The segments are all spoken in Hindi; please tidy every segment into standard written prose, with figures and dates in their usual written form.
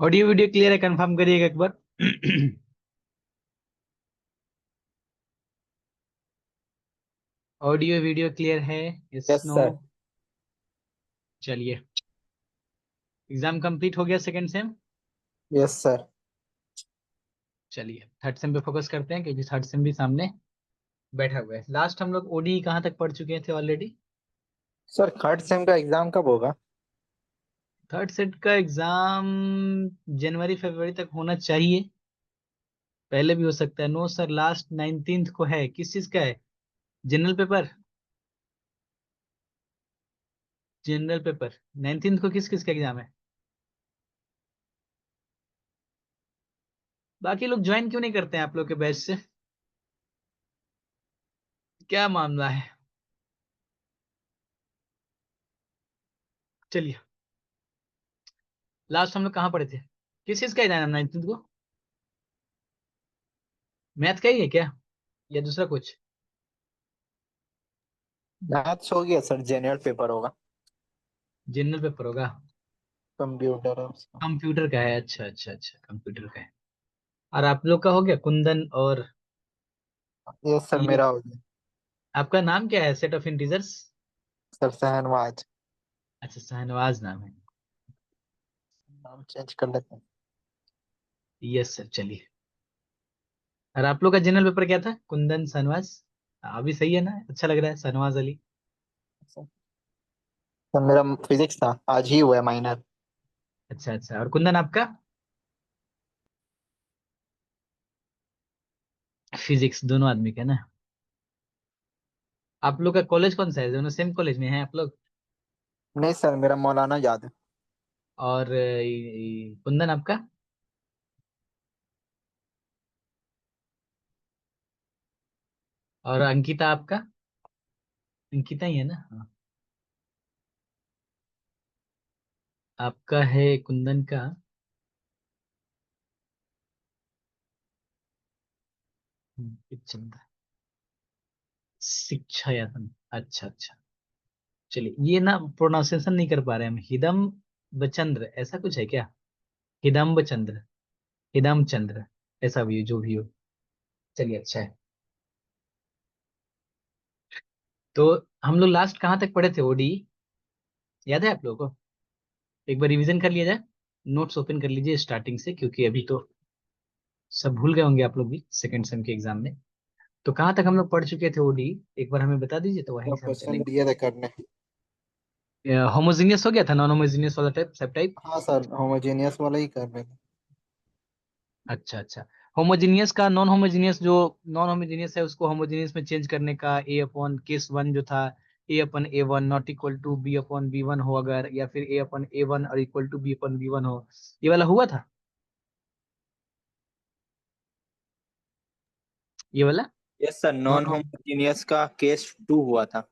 ऑडियो वीडियो क्लियर है? कंफर्म करिएगा एक बार। ऑडियो वीडियो क्लियर है? Yes yes no? सर। चलिए, एग्जाम कंप्लीट हो गया सेकंड सेम। Yes sir. चलिए थर्ड सेम पे फोकस करते हैं क्योंकि थर्ड सेम भी सामने बैठा हुआ है। लास्ट हम लोग ओडी कहाँ तक पढ़ चुके थे ऑलरेडी? सर थर्ड सेम का एग्जाम कब होगा? थर्ड सेट का एग्जाम जनवरी फरवरी तक होना चाहिए, पहले भी हो सकता है। नो सर, लास्ट 19th को है। किस चीज का है? General paper. General paper 19th को किस किस का एग्जाम है? बाकी लोग ज्वाइन क्यों नहीं करते हैं आप लोग के बैच से? क्या मामला है? चलिए, लास्ट हम लोग कहाँ पढ़े थे? किस चीज का एग्जाम है 19th को? मैथ का ही है क्या, या दूसरा कुछ? मैथ्स हो गया सर, जनरल पेपर होगा। जनरल पेपर होगा। कंप्यूटर है उसका। कंप्यूटर का है? अच्छा अच्छा अच्छा, कंप्यूटर का है। और आप लोग का हो गया कुंदन और यस सर, ये? मेरा हो गया। आपका नाम क्या है? Set of integers? Sir Shahnawaz. अच्छा, शाहनवाज नाम है। नाम चेंज कर लेते हैं। यस सर, चलिए। और आप लोग का जनरल पेपर क्या था? कुंदन शाहनवाज? अभी सही है ना? अच्छा लग रहा है, शाहनवाज अली। सर मेरा फिजिक्स था, आज ही हुआ है माइनर। अच्छा अच्छा, और कुंदन आपका? फिजिक्स, दोनों आदमी का ना? आप लोग का कॉलेज कौन सा है? दोनों सेम कॉलेज में हैं आप लोग? नहीं सर, मेरा मौलाना याद है। और कुंदन आपका? और अंकिता आपका? अंकिता ही है ना? हाँ। आपका है कुंदन का चंद्र, शिक्षा यातन। अच्छा अच्छा। चलिए, ये ना प्रोनाउंसिएशन नहीं कर पा रहे हम। हिदम बचंद्र ऐसा कुछ है क्या? हिदम्ब चंद्र, हिदम चंद्र, ऐसा भी हो जो भी हो। चलिए, अच्छा है। तो हम लोग लास्ट कहाँ तक पढ़े थे ओडी? याद है आप लोगों को? एक बार रिवीजन कर लिया जाए। नोट्स ओपन कर लीजिए स्टार्टिंग से, क्योंकि अभी तो सब भूल गए होंगे आप लोग भी सेकंड सेम के एग्जाम में। तो कहाँ तक हम लोग पढ़ चुके थे ओडी? एक बार हमें बता दीजिए तो वहीं तो से हम क्वेश्चन चलेंगे। दिए थे करने। होमोजीनियस हो गया था? नॉन होमोजीनियस वाला टाइप, सब टाइप? हाँ सर, होमोजेनियस वाला ही कर रहे थे। अच्छा अच्छा। होमोजीनियस का नॉन होमोजीनियस, जो नॉन होमोजीनियस है उसको होमोजीनियस में चेंज करने का, ए अपॉन केस वन जो था, A upon A one not equal to B upon B one हो अगर, या फिर ए अपन ए वन और equal to B upon B one हो, ये वाला हुआ था? ये वाला yes sir, non non. Homogeneous का केस 2 हुआ था।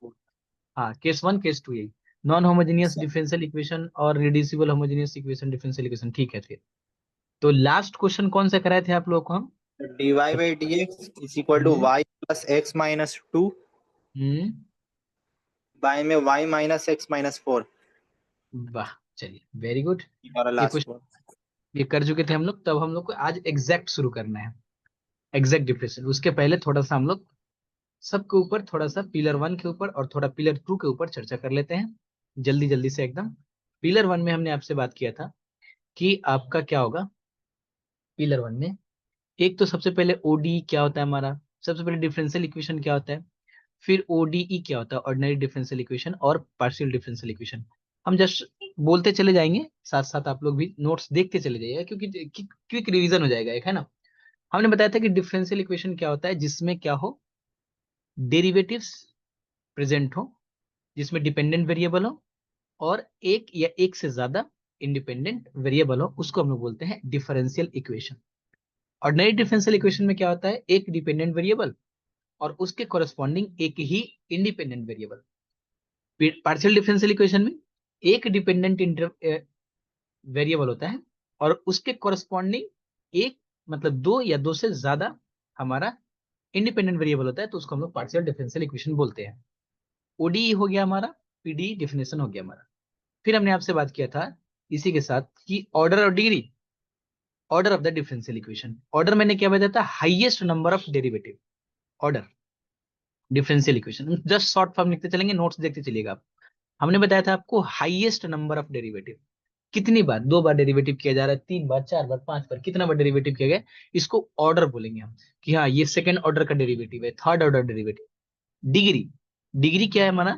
हाँ, केस वन केस टू, यही non homogeneous sir differential equation और reducible homogeneous equation differential equation, ठीक है फिर। तो लास्ट क्वेश्चन कौन से कराए थे आप लोग को हम? dy by D x is equal to hmm Y plus X minus two hmm. By में Y minus X minus four. वाह, चलिए वेरी गुड। हमारा ये लास्ट क्वेश्चन वन। ये कर चुके थे हम लोग, तब हम लोग को आज एग्जैक्ट शुरू करना है। एग्जैक्ट डिफरेंशियल, उसके पहले थोड़ा सा हम लोग सबके ऊपर, थोड़ा सा पिलर वन के ऊपर और थोड़ा पिलर टू के ऊपर चर्चा कर लेते हैं, जल्दी जल्दी से एकदम। पिलर वन में हमने आपसे बात किया था कि आपका क्या होगा पिलर वन में। एक तो सबसे पहले ओडी क्या होता है हमारा, सबसे पहले डिफरेंशियल इक्वेशन क्या होता है, फिर ओडीई क्या होता है, ऑर्डिनरी डिफरेंशियल इक्वेशन, और पार्शियल डिफरेंशियल इक्वेशन। हम जस्ट बोलते चले जाएंगे, साथ साथ आप लोग भी नोट्स देखते चले जाइएगा, क्योंकि क्विक रिवीजन हो जाएगा एक, है ना? हमने बताया था कि डिफरेंशियल इक्वेशन क्या होता है, जिसमें क्या हो, डेरिवेटिव्स प्रेजेंट हो, जिसमें डिपेंडेंट वेरिएबल हो, और एक या एक से ज्यादा इंडिपेंडेंट वेरिएबल हो, उसको हम लोग बोलते हैं differential equation. Ordinary differential equation में क्या होता है, एक डिपेंडेंट वेरिएबल और उसके कॉरेस्पॉन्डिंग एक ही independent variable. Partial differential equation में एक डिपेंडेंट वेरिएबल होता है और उसके कॉरेस्पॉन्डिंग एक, मतलब दो या दो से ज्यादा हमारा इंडिपेंडेंट वेरिएबल होता है, तो उसको हम लोग पार्शियल डिफरेंशियल इक्वेशन बोलते हैं। ओडी हो गया हमारा, पीडी डिफिनेशन हो गया हमारा। फिर हमने आपसे बात किया था इसी के साथ कि ऑर्डर और degree, order of the differential equation. Order मैंने क्या बताया था, highest number of derivative, order differential equation. Just short form लिखते चलेंगे, नोट्स देखते चलिएगा आप। हमने बताया था आपको हाईएस्ट नंबर ऑफ डेरिवेटिव, कितनी बार, 2 बार डेरिवेटिव किया जा रहा है, 3 बार, 4 बार, 5 बार, कितना बार डेरिवेटिव किया गया, इसको ऑर्डर बोलेंगे हम, कि हाँ ये सेकंड ऑर्डर का डेरिवेटिव है, third order derivative. Degree, degree क्या है माना,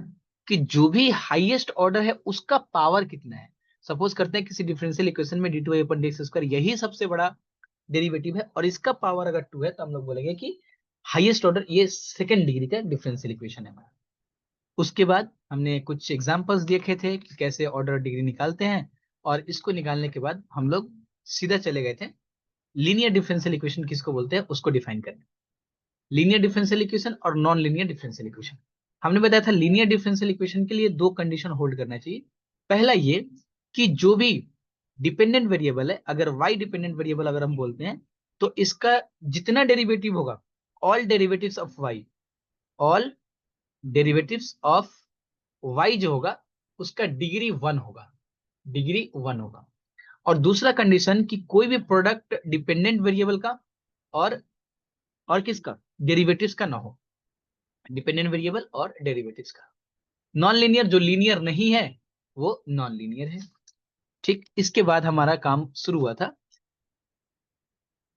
कि जो भी हाईएस्ट ऑर्डर है उसका पावर कितना है। सपोज करते हैं किसी डिफरेंशियल इक्वेशन में d2 अपन dx स्क्वायर यही सबसे बड़ा डेरिवेटिव है, और इसका पावर अगर 2 है, तो हम लोग बोलेंगे कि हाईएस्ट ऑर्डर, ये सेकंड डिग्री का डिफरेंशियल इक्वेशन है हमारा। उसके बाद हमने कुछ एग्जांपल्स देखे थे कि कैसे ऑर्डर डिग्री निकालते हैं, और इसको निकालने के बाद हम लोग सीधा चले गए थे लीनियर डिफरेंशियल इक्वेशन किसको बोलते हैं उसको डिफाइन करने। लीनियर डिफरेंशियल इक्वेशन और नॉन लीनियर डिफरेंशियल इक्वेशन। हमने बताया था लीनियर डिफरेंशियल इक्वेशन के लिए 2 कंडीशन होल्ड करना चाहिए। पहला ये कि जो भी डिपेंडेंट वेरिएबल है, अगर y डिपेंडेंट वेरिएबल अगर हम बोलते हैं, तो इसका जितना डेरिवेटिव होगा, all derivatives of y, all derivatives of y जो होगा उसका डिग्री 1 होगा, डिग्री 1 होगा। और दूसरा कंडीशन कि कोई भी प्रोडक्ट डिपेंडेंट वेरिएबल का और किसका, डेरिवेटिव्स का ना हो, डिपेंडेंट वेरिएबल और डेरिवेटिव्स का। नॉन लीनियर, जो लीनियर नहीं है वो नॉन लीनियर है। ठीक, इसके बाद हमारा काम शुरू हुआ था,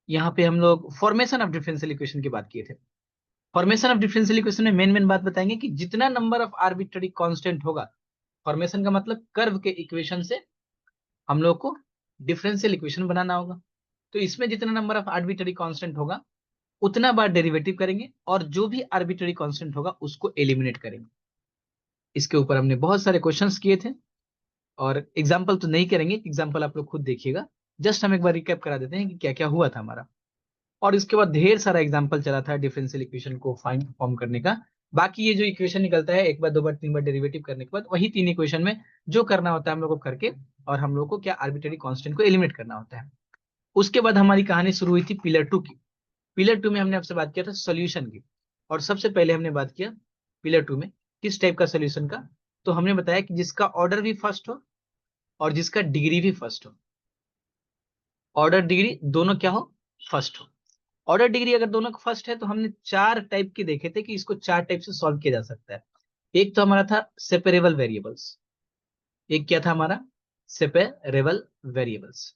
यहाँ पे हम लोग फॉर्मेशन ऑफ डिफरेंशियल इक्वेशन की बात किए थे। फॉर्मेशन ऑफ डिफरेंशियल इक्वेशन में मेन बात बताएंगे कि जितना नंबर ऑफ आर्बिट्ररी कांस्टेंट होगा, फॉर्मेशन का मतलब कर्व के इक्वेशन से हम लोग को डिफरेंशियल इक्वेशन बनाना होगा। तो इसमें जितना नंबर ऑफ आर्बिट्ररी कांस्टेंट होगा उतना बार डेरिवेटिव करेंगे, और जो भी आर्बिट्ररी कांस्टेंट होगा उसको एलिमिनेट करेंगे। इसके ऊपर हमने बहुत सारे क्वेश्चंस किए थे, और एग्जाम्पल तो नहीं करेंगे, एग्जाम्पल आप लोग खुद देखिएगा। जस्ट हम एक बार रिकैप करा देते हैं कि क्या क्या हुआ था हमारा। और इसके बाद ढेर सारा एग्जाम्पल चला था डिफरेंशियल इक्वेशन को फाइंड फॉर्म करने का। बाकी ये जो इक्वेशन निकलता है 1 बार 2 बार 3 बार डेरिवेटिव करने के बाद, वही 3 इक्वेशन में जो करना होता है हम लोग को करके, और हम लोग को क्या आर्बिट्ररी कांस्टेंट को एलिमिनेट करना होता है। उसके बाद हमारी कहानी शुरू हुई थी पिलर 2 की। पिलर 2 में हमने आपसे बात किया था सोल्यूशन की, और सबसे पहले हमने बात किया पिलर 2 में किस टाइप का सोल्यूशन का। तो हमने बताया कि जिसका ऑर्डर भी फर्स्ट हो और जिसका डिग्री भी फर्स्ट हो, ऑर्डर डिग्री दोनों क्या हो, फर्स्ट हो। ऑर्डर डिग्री अगर दोनों फर्स्ट है, तो हमने 4 टाइप के देखे थे कि इसको 4 टाइप से सॉल्व किया जा सकता है। एक तो हमारा था सेपरेबल वेरिएबल्स, एक क्या था हमारा, सेपरेबल वेरिएबल्स,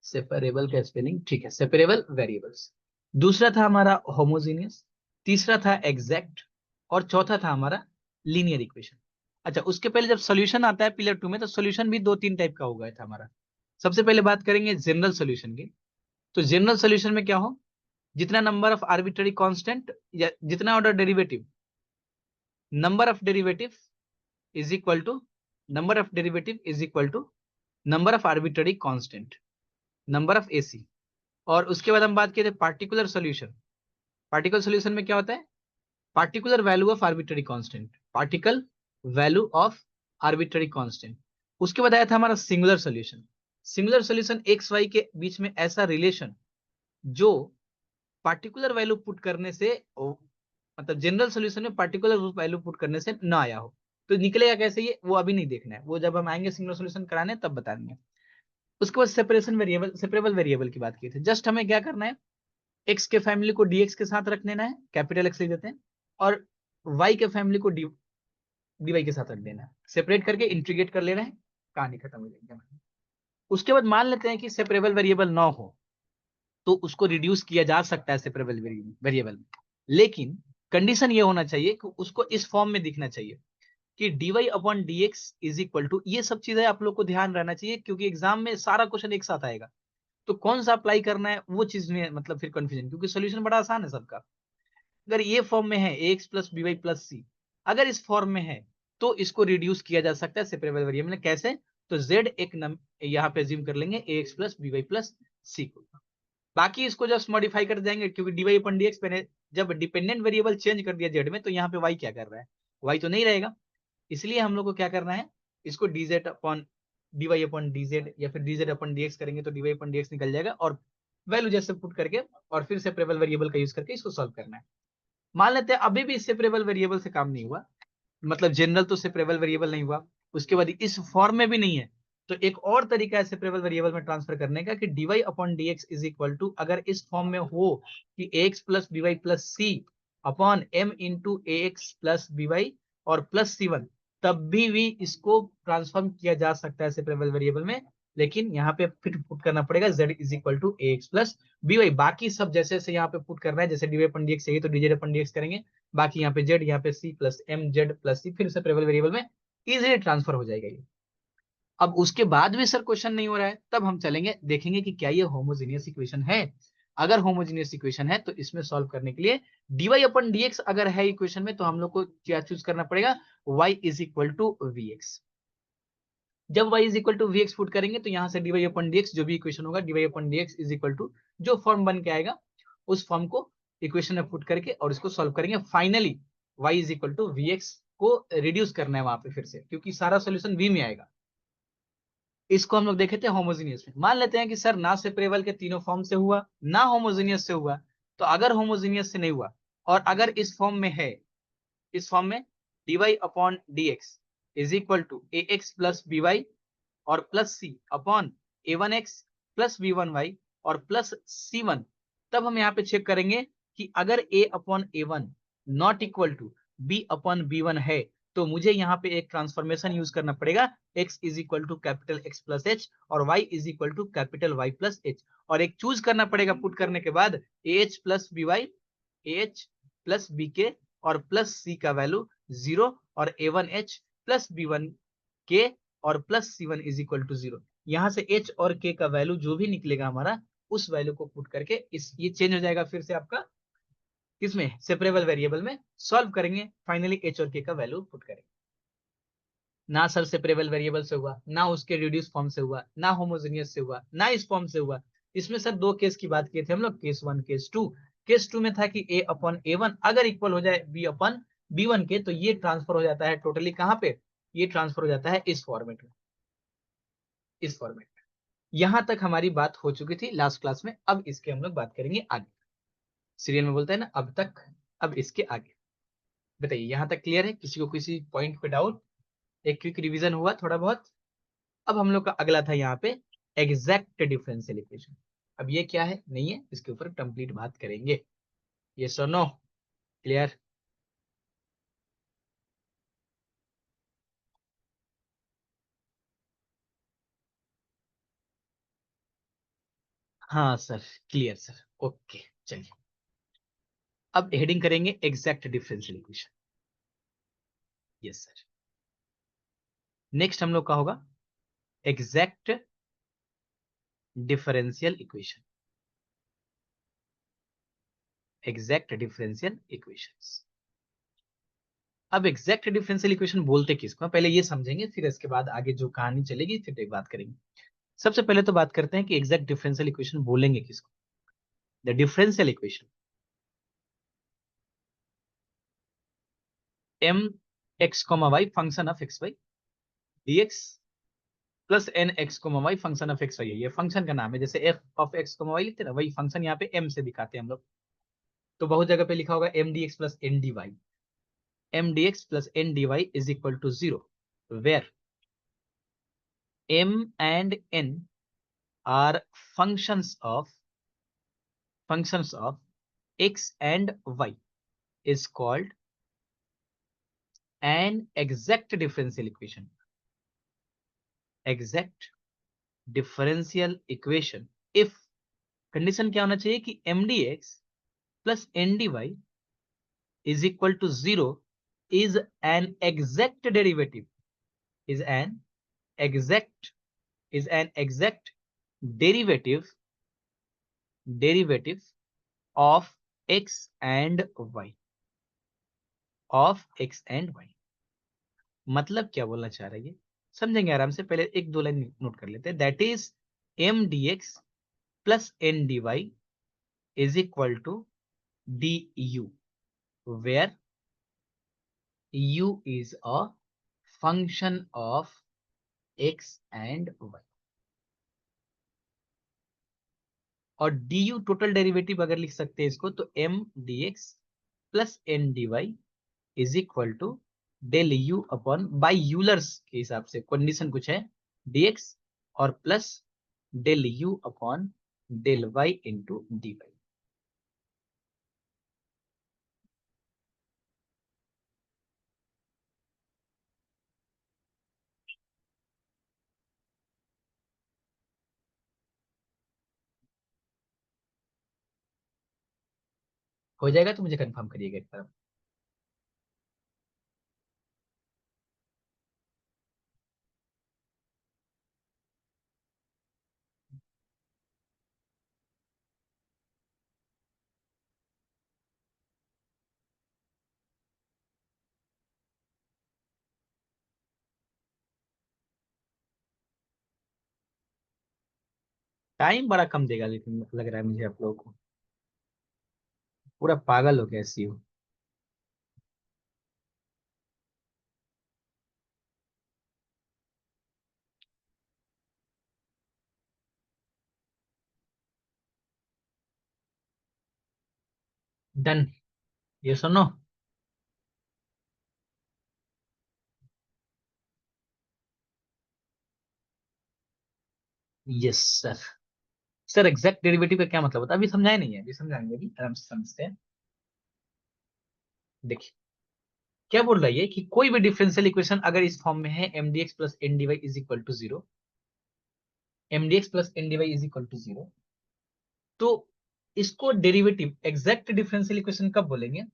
सेपरेबल का स्पेलिंग ठीक है, सेपरेबल वेरिएबल्स। दूसरा था हमारा होमोजीनियस, तीसरा था एग्जैक्ट, और चौथा था हमारा लीनियर इक्वेशन। अच्छा, उसके पहले जब सॉल्यूशन आता है पिलर 2 में, तो सॉल्यूशन भी 2-3 टाइप का हो गया था हमारा। सबसे पहले बात करेंगे जनरल सॉल्यूशन की। तो जनरल सॉल्यूशन में क्या हो, जितना नंबर ऑफ आर्बिट्ररी कांस्टेंट या जितना order derivative, number of derivative is equal to, number of derivative is equal to number of arbitrary constant, number of AC. और उसके बाद हम बात किए थे पार्टिकुलर सॉल्यूशन। पार्टिकुलर सॉल्यूशन में क्या होता है, particular value of arbitrary constant, particle value of arbitrary constant. उसके बाद आया था हमारा singular solution. Singular solution X Y के बीच में ऐसा रिलेशन जो पार्टिकुलर वैल्यू पुट करने से मतलब जनरल सॉल्यूशन में पार्टिकुलर वैल्यू पुट करने से ना आया हो, तो निकलेगा कैसे ये, वो अभी नहीं देखना है, वो जब हम आएंगे सिंगुलर सॉल्यूशन कराने तब बताएंगे। उसके बाद सेपरेशन वेरिएबल, सेपरेबल वेरिएबल की बात की थी। जस्ट हमें क्या करना है, एक्स के फैमिली को डीएक्स के साथ रख देना है, कैपिटल एक्स लिख देते हैं, और वाई के फैमिली को डीवाई के साथ रख देना है, सेपरेट करके इंटीग्रेट कर लेना है, कहानी खत्म हो जाएगी। उसके बाद मान लेते हैं कि सेपरेबल वेरिएबल ना हो, तो उसको रिड्यूस किया जा सकता है सेपरेबल वेरिएबल, लेकिन कंडीशन ये होना चाहिए कि उसको इस फॉर्म में दिखना चाहिए कि dy upon dx is equal to, ये सब चीजें आप लोग को ध्यान रहना चाहिए, क्योंकि एग्जाम में सारा क्वेश्चन एक साथ आएगा, तो कौन सा अप्लाई करना है वो चीज में मतलब फिर कंफ्यूजन, क्योंकि सोल्यूशन बड़ा आसान है सबका। अगर ये फॉर्म में है ax plus B Y plus C, अगर इस फॉर्म में है तो इसको रिड्यूस किया जा सकता है सेपरेबल वेरिएबल में। कैसे, तो z एक यहाँ पे अज्यूम कर लेंगे ax plus B Y plus C को, बाकी इसको जस्ट मॉडिफाई कर देंगे, क्योंकि dy अपन dx मैंने जब डिपेंडेंट वेरिएबल चेंज कर दिया z में, तो यहाँ पे y क्या कर रहा है, y तो नहीं रहेगा, इसलिए हम लोग को क्या करना है, इसको dz upon dy upon dz या फिर dz अपॉन dx करेंगे तो dy अपॉन dx निकल जाएगा, और वैल्यू जैसे पुट करके और फिर सेपरेबल वेरिएबल का यूज करके इसको सॉल्व करना है। मान लेते हैं अभी भी सेपरेबल वेरिएबल से काम नहीं हुआ, मतलब जनरल तो सेपरेबल वेरिएबल नहीं हुआ, उसके बाद इस फॉर्म में भी नहीं है, तो एक और तरीका है सेपरेबल वेरिएबल में ट्रांसफर करने का कि dy upon dx is equal to, अगर इस फॉर्म में हो कि ax plus by plus c upon m into ax plus by और प्लस c1, तब भी इसको ट्रांसफॉर्म किया जा सकता है सेपरेबल वेरिएबल में, लेकिन यहाँ पे फिर पुट करना पड़ेगा z is equal to ax plus by। बाकी सब जैसे जैसे यहाँ पे पुट करना है, जैसे dy अपन dx चाहिए तो dz अपन dx करेंगे, बाकी यहाँ पे z, यहाँ पे c plus m z plus c, फिर सेपरेबल वेरिएबल में इजीली ट्रांसफर हो जाएगा ये। अब उसके बाद भी सर क्वेश्चन नहीं हो रहा है, तब हम चलेंगे देखेंगे कि क्या ये होमोजेनियस इक्वेशन है। अगर होमोजेनियस इक्वेशन है तो इसमें सॉल्व करने के लिए dy अपन dx अगर है इक्वेशन में, तो हम लोग को क्या चूज करना पड़ेगा, y is equal to vx। जब y is equal to vx put करेंगे तो यहाँ से dy अपन dx जो भी इक्वेशन होगा, dy upon dx is equal to जो फॉर्म बन के आएगा उस फॉर्म को इक्वेशन में पुट करके और इसको सॉल्व करेंगे। Finally y is equal to vx को रिड्यूस करना है वहां पे फिर से, क्योंकि सारा सोल्यूशन v में आएगा। इसको हम लोग देखे थे होमोजेनियस में। मान लेते हैं कि सर ना सेपरेबल के तीनों फॉर्म से हुआ, ना होमोजेनियस से हुआ, तो अगर होमोजेनियस से नहीं हुआ और अगर इस फॉर्म में है, इस फॉर्म में dy upon dx is equal to ax plus by और plus c upon a1x plus b1y और प्लस c1, तब हम यहाँ पे चेक करेंगे कि अगर a upon a1 not equal to b upon b1 है, तो मुझे यहाँ पे एक ट्रांसफॉर्मेशन यूज करना पड़ेगा, x is equal to capital x plus h और y is equal to capital y plus h, और एक चूज करना पड़ेगा पुट करने के बाद ah plus by, ah plus bk और प्लस c का वैल्यू 0 और a1h प्लस b1k और plus c1 is equal to 0। यहाँ से h और k का वैल्यू जो भी निकलेगा हमारा, उस वैल्यू को पुट करके इस ये चेंज हो जाएगा फिर से आपका किसमें, सेपरेबल वेरिएबल में। सॉल्व करेंगे, फाइनली h और k का वैल्यू पुट करेंगे। ना सर सेपरेबल वेरिएबल से हुआ, ना उसके रिड्यूस फॉर्म से हुआ, ना होमोजेनियस से हुआ, ना इस फॉर्म से हुआ। इसमें सर दो केस की बात किए थे हम लोग, केस 1 केस 2। केस 2 में था कि a अपॉन a1 अगर इक्वल हो जाए b अपॉन b1 के, तो ये ट्रांसफर हो जाता है टोटली कहाँ पे, ये ट्रांसफर हो जाता है इस फॉर्मेट में, इस फॉर्मेट में। यहां तक हमारी बात हो चुकी थी लास्ट क्लास में। अब इसके हम लोग बात करेंगे आगे, सीरियल में बोलते हैं ना अब तक, अब इसके आगे। बताइए यहां तक क्लियर है, किसी को किसी पॉइंट पे डाउट? एक क्विक रिवीजन हुआ थोड़ा बहुत। अब हम लोग का अगला था यहाँ पे एग्जैक्ट डिफरेंशियल इक्वेशन। अब ये क्या है नहीं है, इसके ऊपर कंप्लीट बात करेंगे। ये सुनो, क्लियर? हाँ सर, क्लियर सर, ओके। चलिए अब हेडिंग करेंगे exact differential equation. Yes sir. Next हम लोग का होगा exact differential equation, exact differential equations. अब एग्जैक्ट डिफरेंशियल इक्वेशन बोलते किसको, पहले ये समझेंगे, फिर इसके बाद आगे जो कहानी चलेगी फिर एक बात करेंगे। सबसे पहले तो बात करते हैं कि एग्जैक्ट डिफरेंशियल इक्वेशन बोलेंगे किसको। The differential equation M X comma Y function of x Y dx plus N X comma Y function of x Y है। ये फंक्शन का नाम है, जैसे F of x comma Y लिखते हैं ना, वही फंक्शन यहाँ पे एम से दिखाते हैं हम लोग। तो बहुत जगह पे लिखा होगा M D x plus N D Y, M D x plus N D Y is equal to 0 where m and n are functions of x and y is called an exact differential equation, exact differential equation if condition क्या होना चाहिए कि mdx plus ndy is equal to 0 is an exact derivative, is an exact is an exact derivative of x and y, of x and y। मतलब क्या बोलना चाह रहा है ये समझेंगे आराम से, पहले एक दो लाइन नोट कर लेते हैं। That is M D x plus N D Y is equal to D U, where u is a function of x and y। और du टोटल डेरिवेटिव अगर लिख सकते हैं इसको, तो m dx plus N D Y is equal to del you upon, by Euler's के हिसाब से कंडीशन कुछ है, dx और plus del u upon del y into dy। हो जाएगा तो मुझे कंफर्म करिएगा एक बार। टाइम बड़ा कम देगा लेकिन लग रहा है मुझे आप लोगों को। पूरा पागल हो गया सीयू। डन। ये सुनो। Yes sir. Sir exact derivative का क्या मतलब होता है अभी समझाया नहीं है, अभी समझाएंगे, अभी आराम से समझते हैं। देखिए क्या बोल रहा है ये कि कोई भी डिफरेंशियल इक्वेशन अगर इस फॉर्म में है mdx plus N D Y is equal to zero, mdx plus N D Y is equal to zero, तो इसको डेरिवेटिव एग्जैक्ट डिफरेंशियल इक्वेशन कब बोलेंगे?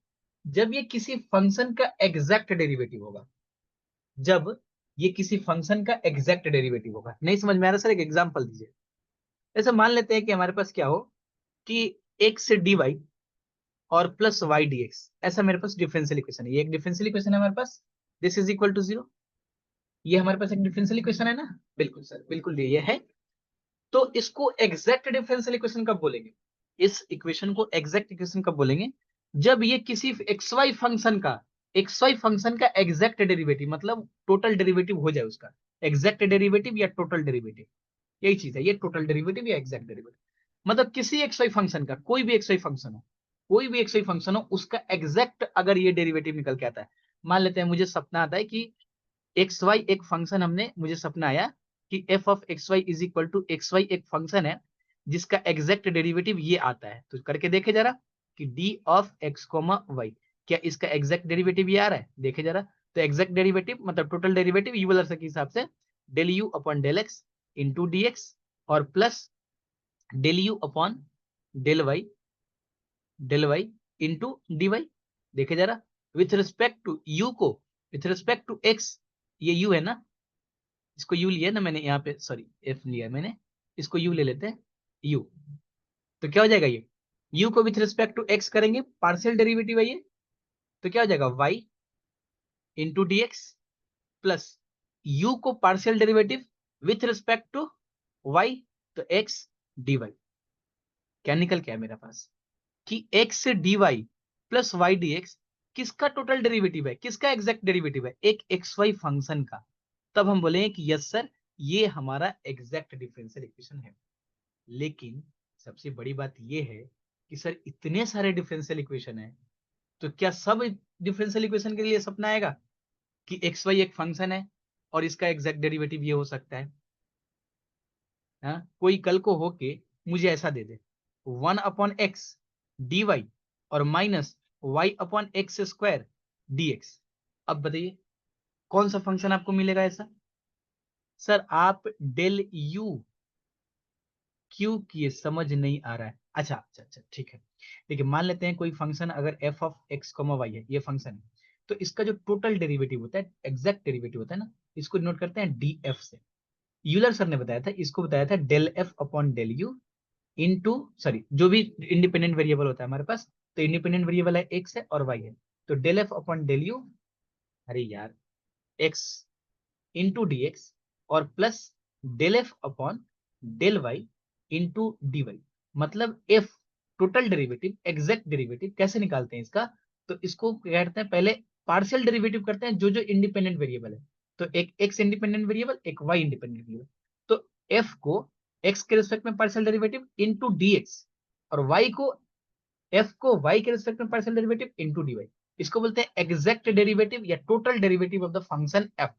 जब ये किसी फंक्शन का एग्जैक्ट डेरिवेटिव होगा। जब ये किसी फंक्शन का एग्जैक्ट डेरिवेटिव होगा। नहीं समझ में आ रहा सर? एक एग्जांपल दीजिए। ऐसे मान लेते हैं कि हमारे पास क्या हो कि x dy और प्लस वाई डी एक्स, ऐसा मेरे पास डिफरेंशियल इक्वेशन है। ये एक डिफरेंशियल इक्वेशन है हमारे पास, this is equal to zero. ये हमारे पास एक डिफरेंशियल इक्वेशन है ना? बिल्कुल सर, बिल्कुल ये है। तो इसको एग्जैक्ट डिफरेंशियल इक्वेशन कब बोलेंगे? इस इक्वेशन को एग्जैक्ट इक्वेशन कब बोलेंगे? जब ये किसी एक्स वाई फंक्शन का एग्जैक्ट डेरिवेटिव, मतलब टोटल डेरिवेटिव हो जाए उसका। एग्जैक्ट डेरिवेटिव या टोटल डेरिवेटिव, यही चीज है ये, टोटल डेरिवेटिव या एग्जैक्ट डेरिवेटिव। मतलब किसी एक्स वाई फंक्शन का, कोई भी एक्स वाई फंक्शन हो, कोई भी एक्स वाई फंक्शन हो, उसका एग्जैक्ट अगर ये डेरिवेटिव निकल के आता है। मान लेते हैं मुझे सपना आता है कि एक्स वाई एक फंक्शन, हमने मुझे सपना आया कि f of x y is equal to x y एक फंक्शन है जिसका एग्जैक्ट डेरिवेटिव ये आता है। तो करके देखे जरा कि d of x comma y, क्या इसका एग्जैक्ट डेरिवेटिव ये आ रहा है? देखे जरा। तो एग्जैक्ट डेरिवेटिव मतलब टोटल डेरिवेटिव यूलर के हिसाब से del you upon del x into D x और plus del you upon del Y into D Y. देखे जरा, विथ रिस्पेक्ट टू यू को, विथ रिस्पेक्ट टू एक्स, ये यू है ना, इसको यू लिया ना मैंने यहाँ पे, सॉरी एफ लिया मैंने, इसको यू ले लेते हैं, यू। तो क्या हो जाएगा ये, यू को विथ रिस्पेक्ट टू एक्स करेंगे, पार्शियल डेरिवेटिव है ये। तो क्या हो जाएगा, Y into D x plus U को partial derivative with respect to Y, तो एक्स डी वाई। क्या निकल के आया मेरे पास कि एक्स से D Y plus Y D X किसका टोटल डेरिवेटिव है, किसका एग्जैक्ट डेरिवेटिव है? एक एक्स वाई फंक्शन का। तब हम बोलेंगे कि यस सर, ये हमारा एग्जैक्ट डिफरेंशियल इक्वेशन है। लेकिन सबसे बड़ी बात ये है कि सर इतने सारे डिफरेंशियल इक्वेशन है, तो क्या सब डिफरेंशियल इक्वेशन के लिए सपना आएगा कि एक्स वाई एक फंक्शन है और इसका एग्जैक्ट डेरिवेटिव ये हो सकता है? हाँ, कोई कल को होके मुझे ऐसा दे दे, 1/x dy और माइनस y/x² dx। अब बताइए कौन सा फंक्शन आपको मिलेगा ऐसा? सर आप डेल यू क्यों किए, समझ नहीं आ रहा है? अच्छा अच्छा अच्छा, ठीक है। देखिए मान लेते हैं कोई फंक्शन अगर f ऑफ x वाई है, ये फंक्शन है, तो इसका जो टोटल डेरिवेटिव होता है, एग्जैक्ट डेरिवेटिव होता है ना, इसको नोट करते हैं df से। यूलर सर ने बताया था, इसको बताया था del f upon del u into, sorry जो भी इंडिपेंडेंट वेरिएबल होता है हमारे पास, तो इंडिपेंडेंट वेरिएबल है एक्स है और वाई है, तो del F upon del U, अरे यार, एक्स इंटू डी एक्स और plus del F upon del Y into D Y. मतलब F total derivative, exact derivative कैसे निकालते हैं इसका? तो इसको क्या करते हैं, पहले पार्शियल डेरिवेटिव करते हैं जो जो इंडिपेंडेंट वेरिएबल है। तो एक एक्स इंडिपेंडेंट वेरिएबल, एक वाई इंडिपेंडेंट वेरिएबल। तो एफ को एक्स के रिस्पेक्ट में partial derivative into D x, और वाई को, एफ को वाई के रिस्पेक्ट में partial derivative into D y. इसको बोलते हैं एग्जैक्ट डेरिवेटिव या total derivative of the function f.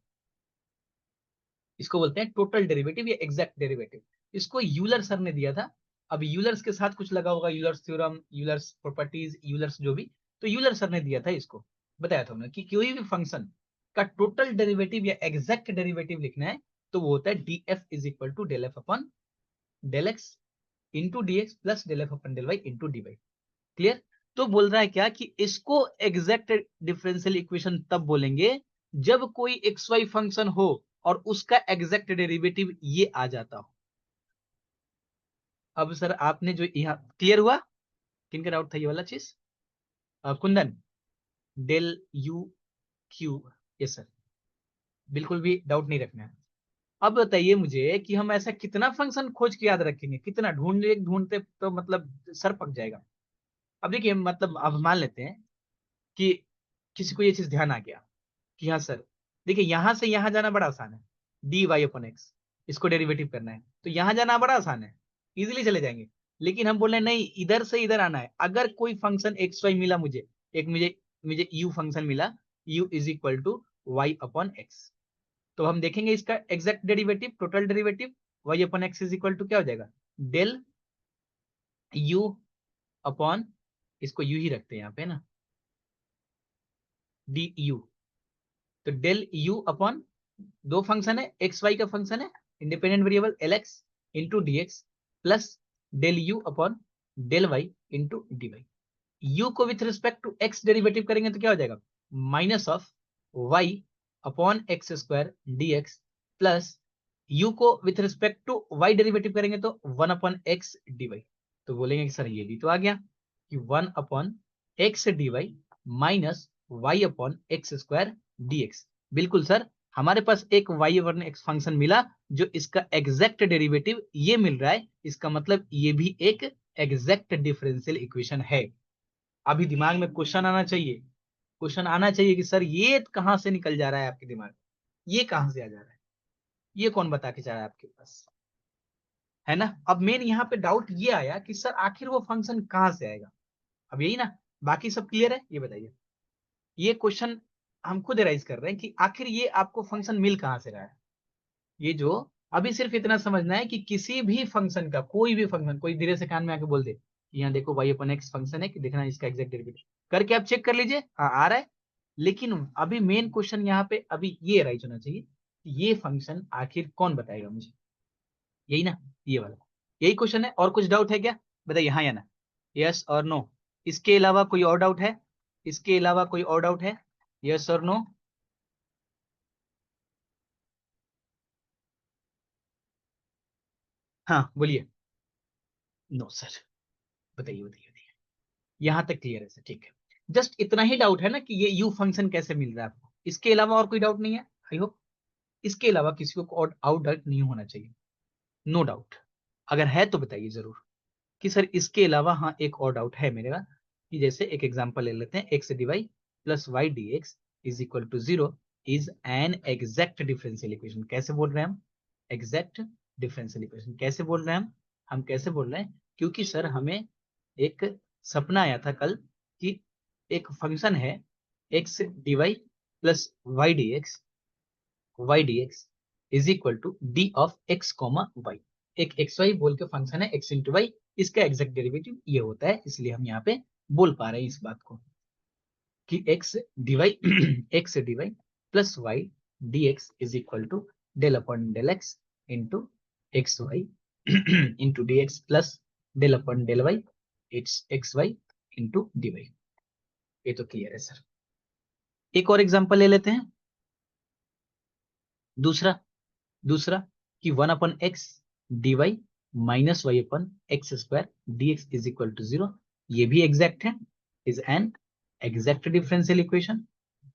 इसको बोलते हैं टोटल डेरिवेटिव या एग्जैक्ट डेरिवेटिव। इसको यूलर सर ने दिया था। अब यूलर्स के साथ कुछ लगा होगा, Euler's theorem, Euler's properties, Euler's जो भी, तो यूलर सर ने दिया था इसको। बताया था उन्होंने कि कोई भी फंक्शन का टोटल डेरिवेटिव या एग्जैक्ट डेरिवेटिव लिखना है तो वो होता है d f is equal to del F upon del x into D x plus del F upon del Y into D y. Clear? तो बोल रहा है क्या कि इसको एग्जैक्ट डिफरेंशियल इक्वेशन तब बोलेंगे जब कोई एक्स वाई फंक्शन हो और उसका एग्जैक्ट डेरिवेटिव ये आ जाता हो। अब सर आपने जो यहाँ क्लियर हुआ, किनका डाउट था ये वाला चीज? Kundan, del u q, yes sir, बिल्कुल भी डाउट नहीं रखना है। अब बताइए मुझे कि हम ऐसा कितना फंक्शन खोज के याद रखेंगे, कितना ढूंढते ढूंढते तो मतलब सर पक जाएगा। अब देखिए, मतलब अब मान लेते हैं कि किसी को ये चीज ध्यान आ गया कि हाँ सर, देखिए यहां से यहां जाना बड़ा आसान है, डी वाई अपन एक्स, इसको डेरिवेटिव करना है तो यहां जाना बड़ा आसान है, इजीली चले जाएंगे। लेकिन हम बोल रहे हैं नहीं, इधर से इधर आना है। अगर कोई फंक्शन एक्स वाई मिला मुझे, एक मुझे मुझे यू फंक्शन मिला, u is equal to y upon x, तो हम देखेंगे इसका exact derivative, total derivative y upon x is equal to क्या हो जाएगा, डेल यू अपॉन, इसको यू ही रखते हैं यहाँ पे ना, डी यू, तो डेल यू अपॉन, दो फंक्शन है, एक्स वाई का फंक्शन है, independent variable l x into D x plus del you upon del Y into D Y. U को with respect to X derivative करेंगे तो क्या हो जाएगा, minus of Y upon x square D x plus U को with respect to Y derivative करेंगे तो one upon x D Y. तो बोलेंगे कि सर ये भी तो आ गया कि one upon x D y minus y upon x square D x. बिल्कुल सर, हमारे पास एक वाई अपॉन एक्स फंक्शन मिला जो इसका एग्जैक्ट डेरिवेटिव ये मिल रहा है, इसका मतलब ये भी एक एग्जैक्ट डिफरेंशियल इक्वेशन है। अभी दिमाग में क्वेश्चन आना चाहिए, क्वेश्चन आना चाहिए कि सर ये कहां से निकल जा रहा है आपके दिमाग में, ये कहां से आ जा रहा है, ये कौन बता के जा रहा है आपके पास, है ना? अब मेन यहाँ पे डाउट ये आया कि सर आखिर वो फंक्शन कहां से आएगा। अब यही ना, बाकी सब क्लियर है, ये बताइए। ये क्वेश्चन हम खुद राइज कर रहे हैं कि आखिर ये आपको फंक्शन मिल कहां से रहा है। ये जो अभी सिर्फ इतना समझना है कि किसी भी फंक्शन का, कोई भी फंक्शन, कोई धीरे से कान में आके बोल दे कि यहाँ देखो वाई अपन एक्स फंक्शन है, कि देखना इसका एग्जैक्ट डेरिवेटिव करके आप चेक कर लीजिए, हाँ आ रहा है। लेकिन अभी मेन क्वेश्चन यहाँ पे अभी ये राइज होना चाहिए कि ये फंक्शन आखिर कौन बताएगा मुझे, यही ना, ये वाला, यही क्वेश्चन है। और कुछ डाउट है क्या, बताइए हाँ या ना, यस और नो। इसके अलावा कोई और डाउट है, इसके अलावा कोई और डाउट है, यस और नो? हाँ बोलिए। नो सर, बताइए बताइए बताइए, यहां तक क्लियर है सर, ठीक है। जस्ट इतना ही डाउट है ना कि ये यू फंक्शन कैसे मिल रहा है आपको, इसके अलावा और कोई डाउट नहीं है, आई होप इसके अलावा किसी को और आउट डाउट नहीं होना चाहिए, नो डाउट। अगर है तो बताइए जरूर कि सर इसके अलावा हाँ एक और डाउट है मेरे पास, कि जैसे एक एग्जांपल ले लेते हैं, x D Y plus Y D x is equal to zero is an exact differential equation. कैसे बोल रहे हैं हम, एग्जैक्ट डिफरेंशियल इक्वेशन कैसे बोल रहे हैं हम कैसे बोल रहे हैं, क्योंकि सर हमें एक सपना आया था कल कि एक फंक्शन है x D Y plus Y D x is equal to d of x comma y. एक एक्स वाई बोल के फंक्शन है, एक्स इंटू वाई, इसका एग्जैक्ट डेरिवेटिव ये होता है, इसलिए हम यहाँ पे बोल पा रहे हैं इस बात को कि x D y x D Y plus Y D x is equal to del upon del x into x y into D x plus del upon del y it's x y into D y. ये तो क्लियर है सर। एक और एग्जांपल ले लेते हैं, दूसरा दूसरा कि one upon x D y minus y upon x square D x is equal to zero, ये भी एग्जैक्ट है, is an exact differential equation.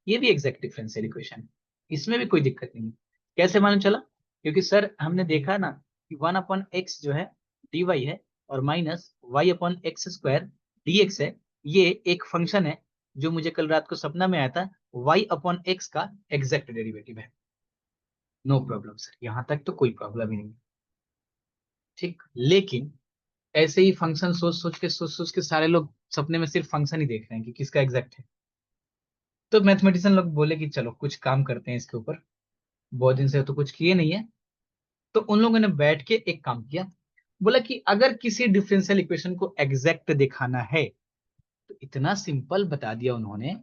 ये भी एग्जैक्ट डिफरेंशियल इक्वेशन, इसमें भी कोई दिक्कत नहीं। कैसे मालूम चला, क्योंकि सर हमने देखा ना कि वन अपॉन एक्स जो है डी वाई है और minus y upon x square D x है, ये एक फंक्शन है जो मुझे कल रात को सपना में आया था, वाई अपॉन एक्स का एग्जैक्ट डेरिवेटिव है। नो प्रॉब्लम सर, यहां तक तो कोई प्रॉब्लम ही नहीं, ठीक। लेकिन ऐसे ही फंक्शन सोच सोच के सारे लोग सपने में सिर्फ फंक्शन ही देख रहे हैं कि किसका एग्जैक्ट है। तो मैथमेटिशियन लोग बोले कि चलो कुछ काम करते हैं इसके ऊपर, बहुत दिन से तो कुछ किए नहीं है, तो उन लोगों ने बैठ के एक काम किया, बोला कि अगर किसी डिफरेंशियल इक्वेशन को एग्जैक्ट दिखाना है तो इतना सिंपल बता दिया उन्होंने।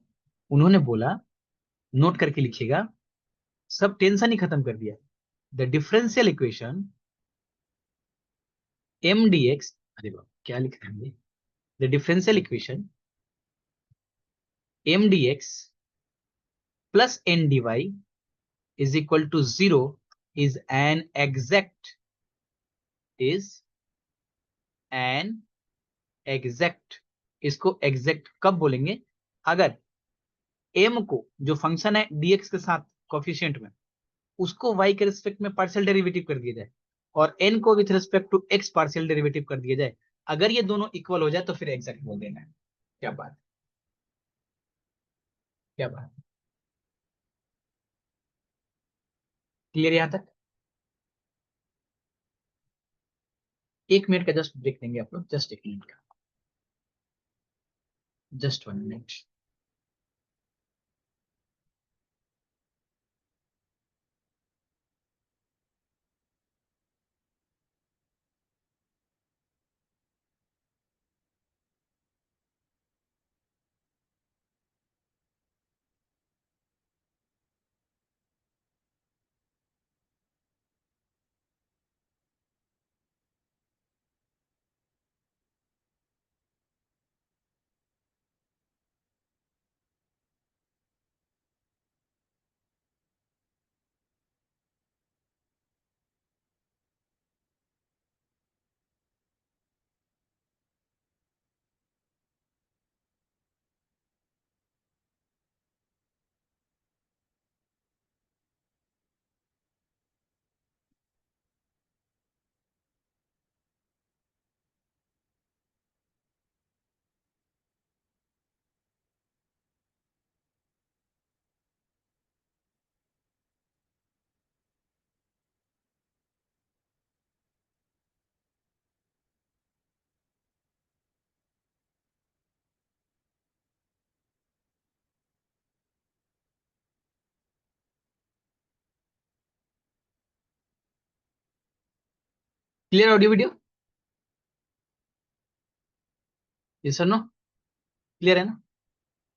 उन्होंने बोला, नोट करके लिखिएगा, सब टेंशन ही खत्म कर दिया। The differential equation m D x, अरे बाप क्या लिख रहे हैं, the differential equation m D x plus N D Y is equal to 0 is an exact. इसको एग्जैक्ट कब बोलेंगे? अगर m को, जो फंक्शन है dx के साथ कोफिशिएंट में, उसको y के रिस्पेक्ट में पार्शियल डेरिवेटिव कर दिया जाए और n को with respect to x partial derivative कर दिया जाए, अगर ये दोनों इक्वल हो जाए तो फिर एग्जैक्ट बोल देना है। क्या बात, क्या बात, क्लियर यहां तक? 1 मिनट का जस्ट ब्रेक देंगे आप लोग, जस्ट 1 मिनट का, just 1 minute. Clear audio video? ये सर नो, क्लियर है ना?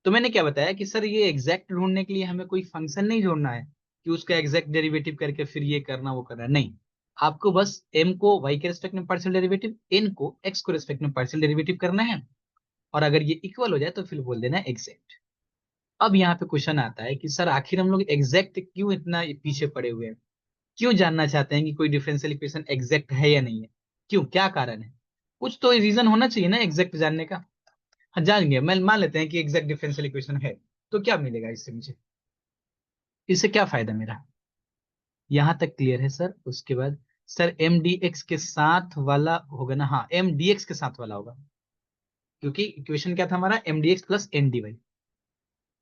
तो मैंने क्या बताया कि सर ये एग्जैक्ट ढूंढने के लिए हमें कोई फंक्शन नहीं जोड़ना है कि उसका एग्जैक्ट डेरिवेटिव करके फिर ये करना वो करना, नहीं। आपको बस m को y के रिस्पेक्ट में पार्शियल डेरिवेटिव, n को x को रिस्पेक्ट में पार्शियल डेरिवेटिव करना है, और अगर ये इक्वल हो जाए तो फिर बोल देना है एग्जैक्ट। अब यहाँ पे क्वेश्चन आता है कि सर आखिर हम लोग एग्जैक्ट क्यों इतना पीछे पड़े हुए हैं, क्यों जानना चाहते हैं कि कोई डिफरेंशियल इक्वेशन एग्जैक्ट है या नहीं है? क्यों, क्या कारण है? कुछ तो रीजन होना चाहिए ना एग्जैक्ट जानने का। हाँ जान गया, मैं मान लेते हैं कि एग्जैक्ट डिफरेंशियल इक्वेशन है, तो क्या मिलेगा इससे मुझे, इससे क्या फायदा मेरा? यहां तक क्लियर है सर? उसके बाद सर एम डी एक्स के साथ वाला होगा ना? हाँ, एम डी एक्स के साथ वाला होगा, क्योंकि इक्वेशन क्या था हमारा, m D x plus N D Y,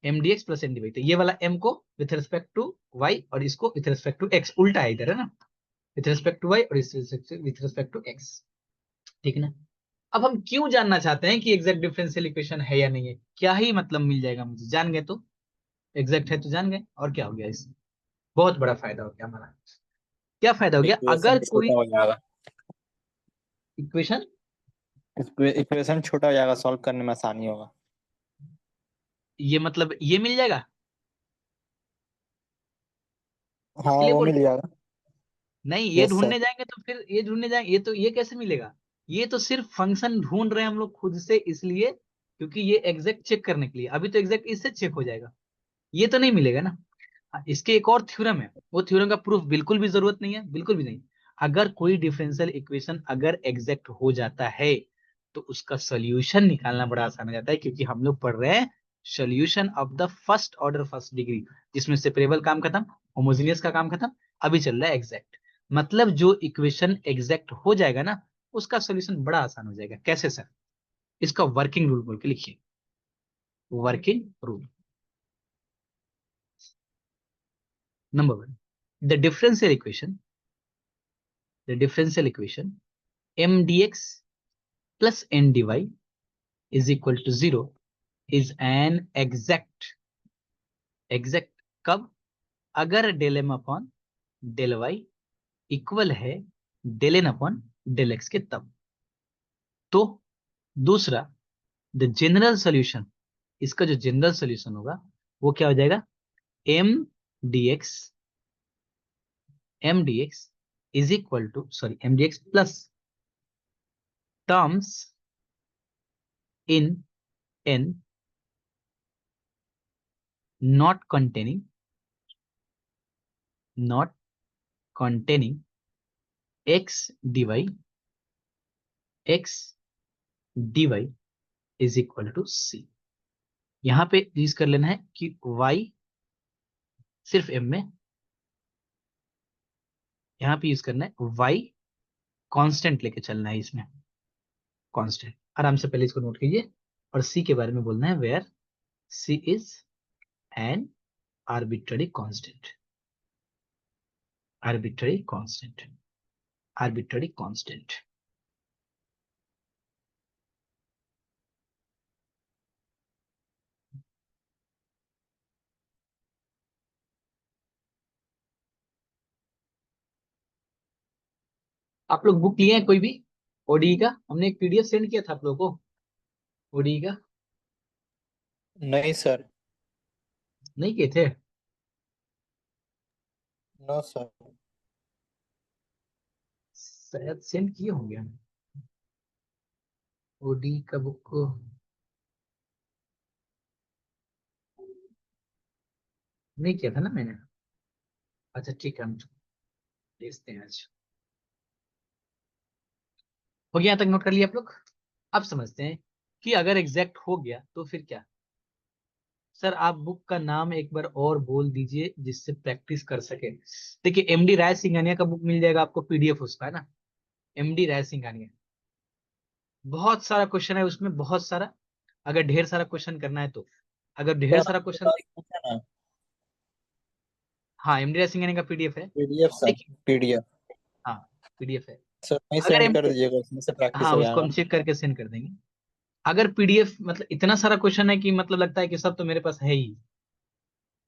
M D x plus N D Y. तो ये वाला m को विथ रिस्पेक्ट टू y और इसको विथ रिस्पेक्ट टू x, उल्टा है इधर, है ना? विथ रिस्पेक्ट टू y और इस विथ रिस्पेक्ट टू x, ठीक है ना? अब हम क्यों जानना चाहते हैं कि एग्जैक्ट डिफरेंशियल इक्वेशन है या नहीं है? क्या ही मतलब मिल जाएगा मुझे, जान गए तो एग्जैक्ट है तो जान गए, और क्या हो गया इससे? बहुत बड़ा फायदा हो गया हमारा। क्या फायदा हो गया? इक्वेशन अगर छोटा कोई हो जाएगा, इक्वेशन, इक्वेशन छोटा हो जाएगा, सॉल्व करने में आसानी होगा। ये मतलब ये मिल जाएगा, हाँ इसके लिए वो बोल मिल रहे? जाएगा। नहीं, ये यस सर। ढूंढने जाएंगे तो फिर ये ढूंढने जाएंगे, ये तो ये कैसे मिलेगा? ये तो सिर्फ फंक्शन ढूंढ रहे हैं हम लोग खुद से, इसलिए क्योंकि ये एग्जैक्ट चेक करने के लिए, अभी तो एग्जैक्ट इससे चेक हो जाएगा, ये तो नहीं मिलेगा ना। हाँ, इसके एक और थ्योरम है, वो थ्योरम का प्रूफ बिल्कुल भी जरूरत नहीं है, बिल्कुल भी नहीं। अगर कोई डिफरेंशियल इक्वेशन अगर एग्जैक्ट हो जाता है तो उसका सोल्यूशन निकालना बड़ा आसान हो जाता है, क्योंकि हम लोग पढ़ रहे हैं solution of the first order first degree, जिसमें सेपरेबल काम खत्म, होमोजेनियस का काम खत्म, अभी चल रहा है एग्जैक्ट। मतलब जो इक्वेशन एग्जैक्ट हो जाएगा ना, उसका सोल्यूशन बड़ा आसान हो जाएगा। कैसे सर? इसका वर्किंग रूल बोल के लिखिए, working rule number 1, the differential equation, the differential equation m dx plus n dy is equal to 0 is an exact कब? अगर del m upon del y equal है del N upon del X के तब। तो दूसरा, द जनरल सॉल्यूशन, इसका जो जनरल सॉल्यूशन होगा वो क्या हो जाएगा, m D x, m D x is equal to, sorry, m D x plus terms in n not containing, not containing x dy, x dy is equal to c। यहां पे यूज कर लेना है कि y सिर्फ m में, यहां पे यूज करना है y कांस्टेंट लेके चलना है इसमें, कांस्टेंट। आराम से पहले इसको नोट कीजिए, और c के बारे में बोलना है where c is an arbitrary constant, arbitrary constant, arbitrary constant. आप लोग बुक लिए हैं कोई भी ओडीई का? हमने एक पीडीएफ सेंड किया था आप लोगों को ओडीई का, नहीं सर। नहीं किए थे? No sir. शायद सेंड किए होंगे हम ओडी का बुक को। नहीं किया था ना मैंने? अच्छा ठीक है, हम देखते हैं आज। हो गया, यहाँ तक नोट कर लिया आप लोग? अब समझते हैं कि अगर एग्जैक्ट हो गया तो फिर क्या। सर आप बुक का नाम एक बार और बोल दीजिए जिससे प्रैक्टिस कर सके। देखिए, एमडी राय सिंघानिया का बुक मिल जाएगा आपको, पीडीएफ उसका है ना, एमडी राय सिंघानिया। बहुत सारा क्वेश्चन है उसमें, बहुत सारा। अगर ढेर सारा क्वेश्चन करना है तो, अगर ढेर सर सारा आपके क्वेश्चन, पास पूछा ना हाँ एमडी राय सिंघानिया का पीडीएफ है। PDF sir. देखिए, पीडीएफ हाँ पीडीएफ है। सर वहीं अगर सेंड कर दीजिएगा, उसमें से प्रैक्टिस हाँ, हो उसको जाएगा। हम चेक करके सेंड कर देंगे। अगर पीडीएफ मतलब इतना सारा क्वेश्चन है कि मतलब लगता है कि सब तो मेरे पास है ही,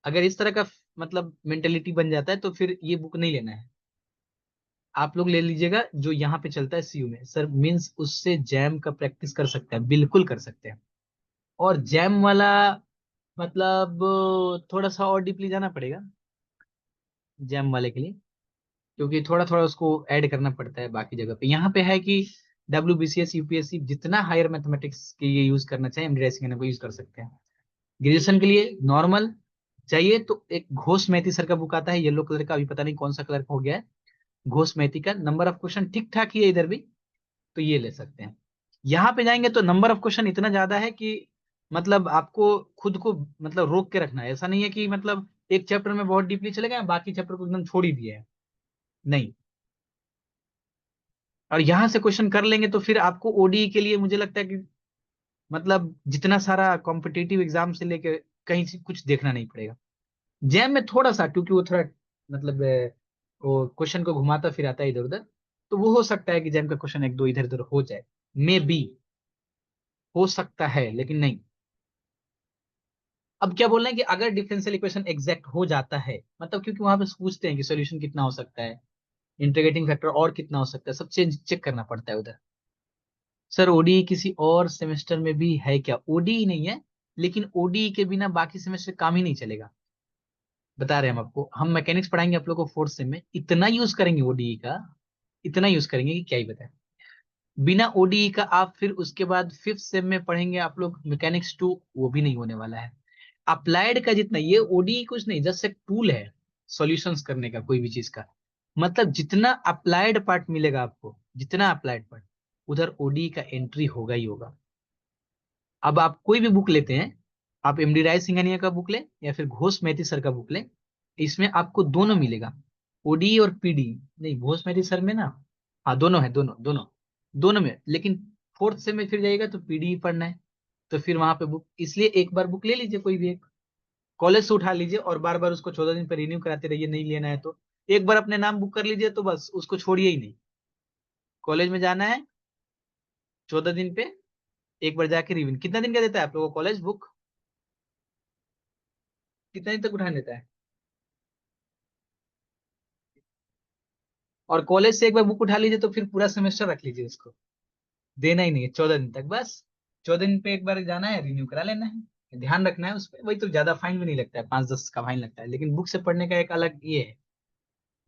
अगर इस तरह का मतलब मेंटेलिटी बन जाता है तो फिर ये बुक नहीं लेना है। आप लोग ले लीजिएगा जो यहाँ पे चलता है सीयू में, सर मींस उससे जैम का प्रैक्टिस कर सकते हैं, बिल्कुल कर सकते हैं। और जैम वाला मतलब थोड़ा सा और डीपली जाना पड़ेगा जैम वाले के लिए, क्योंकि थोड़ा थोड़ा उसको ऐड करना पड़ता है बाकी जगह पे। यहाँ पे है कि डब्ल्यूबीसीएस यूपीएससी जितना हायर मैथमेटिक्स के लिए यूज करना चाहे एमडी राय को यूज कर सकते हैं। ग्रेजुएशन के लिए नॉर्मल चाहिए तो एक घोष मैथी सर का बुक आता है येलो कलर का, अभी पता नहीं कौन सा कलर का हो गया है, घोष मैथी का। नंबर ऑफ क्वेश्चन ठीक ठाक ही है इधर भी, तो ये ले सकते हैं। यहाँ पे जाएंगे तो नंबर ऑफ क्वेश्चन इतना ज्यादा है कि मतलब आपको खुद को मतलब रोक के रखना है। ऐसा नहीं है कि मतलब एक चैप्टर में बहुत डीपली चले गए बाकी चैप्टर को एकदम छोड़ ही दिए हैं, नहीं। और यहाँ से क्वेश्चन कर लेंगे तो फिर आपको ओडीई के लिए मुझे लगता है कि मतलब जितना सारा कॉम्पिटिटिव एग्जाम से लेके कहीं से कुछ देखना नहीं पड़ेगा। जैम में थोड़ा सा, क्योंकि वो थोड़ा मतलब वो क्वेश्चन को घुमाता फिराता है इधर उधर, तो वो हो सकता है कि जैम का क्वेश्चन एक दो इधर उधर हो जाए, मे बी, हो सकता है, लेकिन नहीं। अब क्या बोल रहे हैं कि अगर डिफरेंशियल इक्वेशन एग्जैक्ट हो जाता है, मतलब क्योंकि वहां पे पूछते हैं कि सॉल्यूशन कितना हो सकता है, इंटीग्रेटिंग फैक्टर और कितना हो सकता है, सब चेंज चेक करना पड़ता है उधर। सर ओडीई किसी और सेमेस्टर में भी है क्या? ओडीई नहीं है, लेकिन ओडीई के बिना बाकी सेमेस्टर काम ही नहीं चलेगा। बता रहे हैं हम आपको, हम मैकेनिक्स पढ़ाएंगे आप लोग को फोर्थ सेम में, इतना यूज करेंगे ओडीई का, इतना यूज करेंगे कि क्या ही बताएं। बिना ओडीई का आप फिर उसके बाद फिफ्थ सेम में पढ़ेंगे आप लोग मैकेनिक्स टू, वो भी नहीं होने वाला है। अप्लाइड का जितना, ये ओडीई कुछ नहीं, जस्ट एक टूल है सॉल्यूशंस करने का कोई भी चीज का। मतलब जितना अप्लाइड पार्ट मिलेगा आपको, जितना अप्लाइड पार्ट, उधर ओडीई का एंट्री होगा ही होगा। अब आप कोई भी बुक लेते हैं, आप एमडी राय सिंघानिया का बुक लें या फिर घोष मेहती सर का बुक लें, इसमें आपको दोनों मिलेगा, ओडी और पीडी। नहीं, घोष मेहती सर में ना, हाँ दोनों है, दोनों दोनों दोनों में, लेकिन फोर्थ से में फिर जाइएगा तो पीडी ही पढ़ना है, तो फिर वहां पे बुक, इसलिए एक बार बुक ले लीजिए कोई भी एक, कॉलेज से उठा लीजिए और बार बार उसको 14 दिन पर रिन्यू कराते रहिए, नहीं लेना है तो एक बार अपने नाम बुक कर लीजिए, तो बस उसको छोड़िए ही नहीं। कॉलेज में जाना है 14 दिन पे एक बार जाके रिव्यू, कितना दिन का देता है आप लोगों को कॉलेज बुक, कितना दिन तक उठाने देता है? और कॉलेज से एक बार बुक उठा लीजिए तो फिर पूरा सेमेस्टर रख लीजिए, उसको देना ही नहीं है 14 दिन तक। बस 14 दिन पे एक बार जाना है, रिन्यू करा लेना है, ध्यान रखना है उस पर। वही तो, ज्यादा फाइन भी नहीं लगता है, 5-10 का फाइन लगता है, लेकिन बुक से पढ़ने का एक अलग ये है,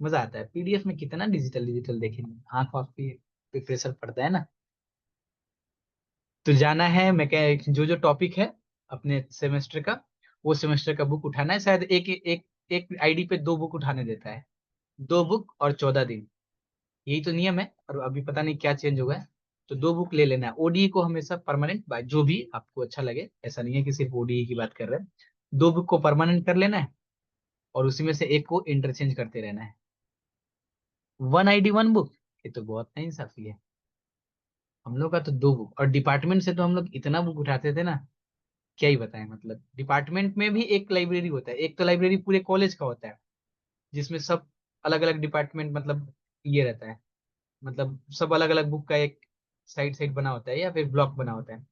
मजा आता है। पीडीएफ में कितना डिजिटल डिजिटल देखेंगे, आंख वाँख पे प्रेशर पड़ता है ना। तो जाना है, मैं क्या, जो जो टॉपिक है अपने सेमेस्टर का, वो सेमेस्टर का बुक उठाना है। शायद एक एक एक आईडी पे 2 बुक उठाने देता है, 2 बुक और 14 दिन, यही तो नियम है। और अभी पता नहीं क्या चेंज हुआ है। तो 2 बुक ले लेना है। ओडीई को हमेशा परमानेंट, बाय जो भी आपको अच्छा लगे, ऐसा नहीं है कि सिर्फ ओडीई की बात कर रहे हैं। 2 बुक को परमानेंट कर लेना है, और उसी में से एक को इंटरचेंज करते रहना है। 1 आईडी 1 बुक, ये तो बहुत नहीं इंसाफी है। हम लोग का तो 2 बुक, और डिपार्टमेंट से तो हम लोग इतना बुक उठाते थे ना, क्या ही बताएं। मतलब डिपार्टमेंट में भी एक लाइब्रेरी होता है, एक तो लाइब्रेरी पूरे कॉलेज का होता है, जिसमें सब अलग अलग डिपार्टमेंट, मतलब ये रहता है, मतलब सब अलग अलग बुक का एक साइड साइड बना होता है, या फिर ब्लॉक बना होता है।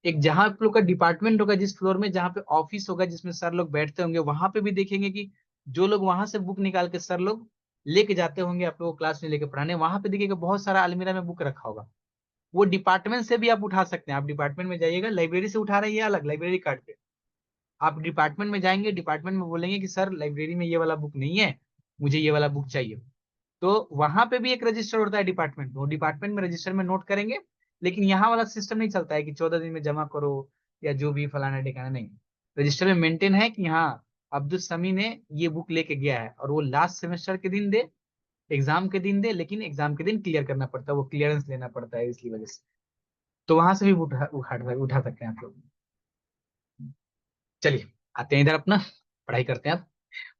एक जहां आप लोग का डिपार्टमेंट होगा, जिस फ्लोर में, जहाँ पे ऑफिस होगा, जिसमें सर लोग बैठते होंगे, वहां पे भी देखेंगे कि जो लोग वहां से बुक निकाल के सर लोग लेके जाते होंगे आप लोग को क्लास में लेके पढ़ाने, वहां पे देखिएगा बहुत सारा अलमीरा में बुक रखा होगा। वो डिपार्टमेंट से भी आप उठा सकते हैं। आप डिपार्टमेंट में जाइएगा, लाइब्रेरी से उठा रहे हैं ये अलग, लाइब्रेरी कार्ड पे आप डिपार्टमेंट में जाएंगे, डिपार्टमेंट में बोलेंगे कि सर लाइब्रेरी में ये वाला बुक नहीं है, मुझे ये वाला बुक चाहिए। तो वहां पे भी एक रजिस्टर होता है डिपार्टमेंट में, वो डिपार्टमेंट में रजिस्टर में नोट करेंगे। लेकिन यहाँ वाला सिस्टम नहीं चलता है कि 14 दिन में जमा करो, या जो भी फलाना ठिकाना, नहीं। रजिस्टर में मेंटेन है कि हाँ, अब्दुल समी ने ये बुक लेके गया है, और वो लास्ट सेमेस्टर के दिन दे, एग्जाम के दिन दे, लेकिन एग्जाम के दिन क्लियर करना पड़ता है, वो क्लियरेंस लेना पड़ता है, इसकी वजह से। तो वहां से भी उठा सकते हैं आप लोग। चलिए, आते हैं इधर अपना, पढ़ाई करते हैं आप।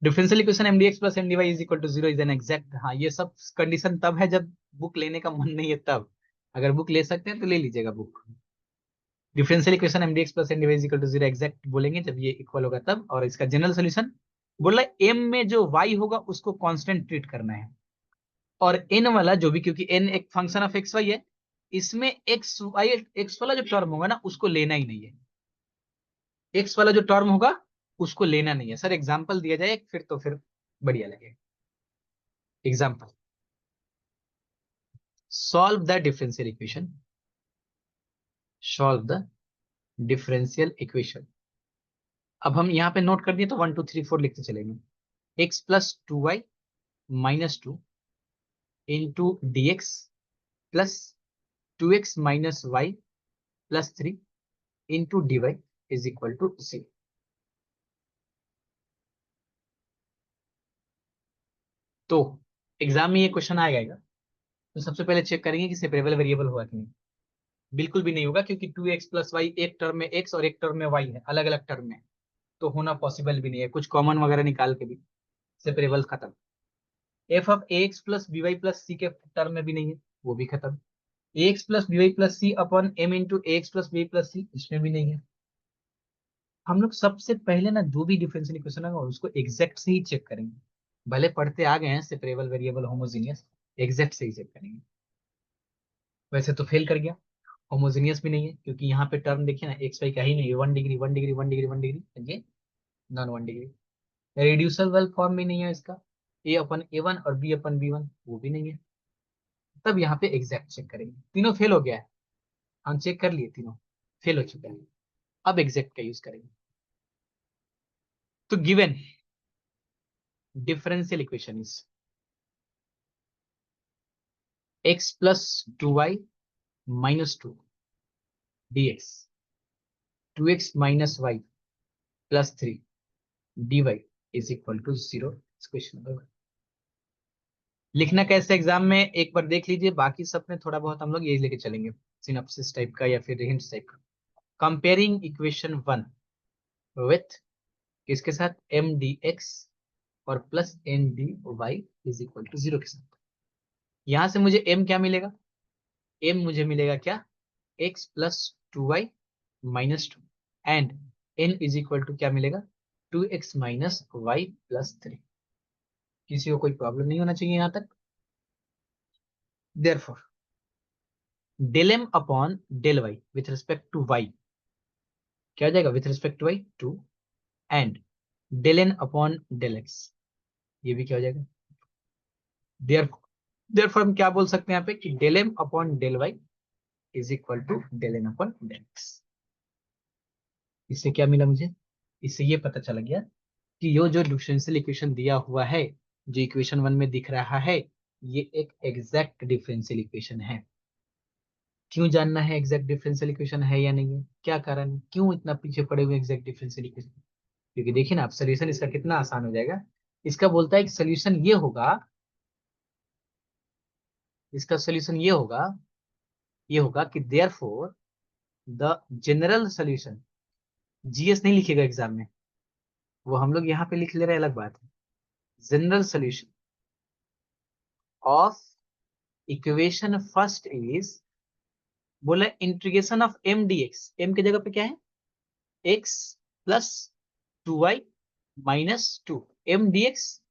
Differential equation mdx plus mdy is equal to 0 is an exact, हाँ ये सब कंडीशन तब है जब बुक लेने का मन नहीं है तब। अगर बुक ले सकते हैं तो ले लीजिएगा book. Differential equation mdx plus mdy is equal to 0 exact बोलेंगे जब ये इक्वल होगा तब। और इसका जनरल सोल्यूशन बोला, m में जो y होगा उसको कांस्टेंट ट्रीट करना है, और n वाला जो भी, क्योंकि n एक फंक्शन ऑफ एक्स वाई है, इसमें एक्स वाला जो टर्म होगा ना उसको लेना ही नहीं है। एक्स वाला जो टर्म होगा उसको लेना नहीं है। सर एग्जाम्पल दिया जाए फिर तो फिर बढ़िया लगेगा। Example, solve the differential equation, solve the differential equation. अब हम यहाँ पे नोट कर दिए तो 1 2 3 4 लिखते चलेंगे। X plus 2y minus 2 into D x plus 2x minus y plus 3 into D Y is equal to 0। तो एग्जाम में ये क्वेश्चन आएगा, तो सबसे पहले चेक करेंगे कि सेपरेबल वेरिएबल हुआ कि नहीं। बिल्कुल भी नहीं होगा, क्योंकि 2x प्लस वाई एक टर्म में x और एक टर्म में y है, अलग अलग टर्म में, तो होना पॉसिबल भी नहीं है। कुछ कॉमन वगैरह निकाल के भी सेपरेबल खत्म। F of A X plus B Y plus C के टर्म में भी नहीं है, वो भी खत्म। A X plus B Y plus C upon M into A X plus B Y plus C, इसमें भी नहीं है। हम लोग सबसे पहले ना जो भी डिफरेंशियल इक्वेशन होगा उसको एग्जैक्ट से ही चेक करेंगे। भले पढ़ते आ गए हैं सेपरेबल वेरिएबल होमोजीनियस, एग्जैक्ट से ही चेक करेंगे। वैसे तो फेल कर गया, होमोजीनियस भी नहीं है, क्योंकि यहाँ पे टर्म देखिए ना, एक्स वाई का ही नहीं है, 1 डिग्री 1 डिग्री 1 डिग्री 1 डिग्री, ये नॉन 1 डिग्री। रिड्यूसबल फॉर्म भी नहीं है इसका, ए अपन ए वन और बी अपन बी वन, वो भी नहीं है। तब यहाँ पे एग्जैक्ट चेक करेंगे। तीनों फेल हो गया है, हम चेक कर लिए, तीनों फेल हो चुके हैं। अब एग्जैक्ट का यूज करेंगे। तो given differential equation is x plus 2y minus 2 dx 2x minus y plus 3 dy is equal to 0। Question number 1 लिखना कैसे एग्जाम में एक बार देख लीजिए, बाकी सब में थोड़ा बहुत हम लोग ये लेके चलेंगे, सिनॉप्सिस टाइप का या फिर हिंट्स टाइप का। कंपेयरिंग इक्वेशन 1 विथ किसके साथ, एम डी एक्स और plus N D Y is equal to 0 के साथ। यहां से मुझे m क्या मिलेगा, m मुझे मिलेगा क्या, x plus 2y minus 2, and n is equal to क्या मिलेगा, 2x माइनस वाई प्लस 3। किसी को कोई प्रॉब्लम नहीं होना चाहिए यहां तक। Therefore del m upon del y with respect to y क्या हो जाएगा, with respect to y 2, and del n upon del x, ये भी क्या हो जाएगा। देयरफॉर देयरफॉर हम क्या बोल सकते हैं यहाँ पे कि del m upon del y is equal to del N upon del x. इससे क्या मिला मुझे? इससे ये पता चला गया कि यो जो डिफरेंशियल इक्वेशन दिया हुआ है, जो इक्वेशन 1 में दिख रहा है, ये एक एग्जैक्ट डिफरेंशियल इक्वेशन है। क्यों जानना है एग्जैक्ट डिफरेंशियल इक्वेशन है या नहीं है? क्या कारण है? क्यों इतना पीछे पड़े हुए एग्जैक्ट डिफरेंशियल इक्वेशन? क्योंकि देखिए ना, आप सोल्यूशन इसका कितना आसान हो जाएगा। इसका बोलता है कि सोल्यूशन ये होगा, इसका सोल्यूशन ये होगा कि therefore the general solution, GS नहीं लिखेगा एग्जाम में, वो हम लोग यहाँ पे लिख ले रहे हैं, अलग बात है। General solution of equation first is, बोला integration of M D x, M की जगह पे क्या है? X plus 2y minus 2 M D x,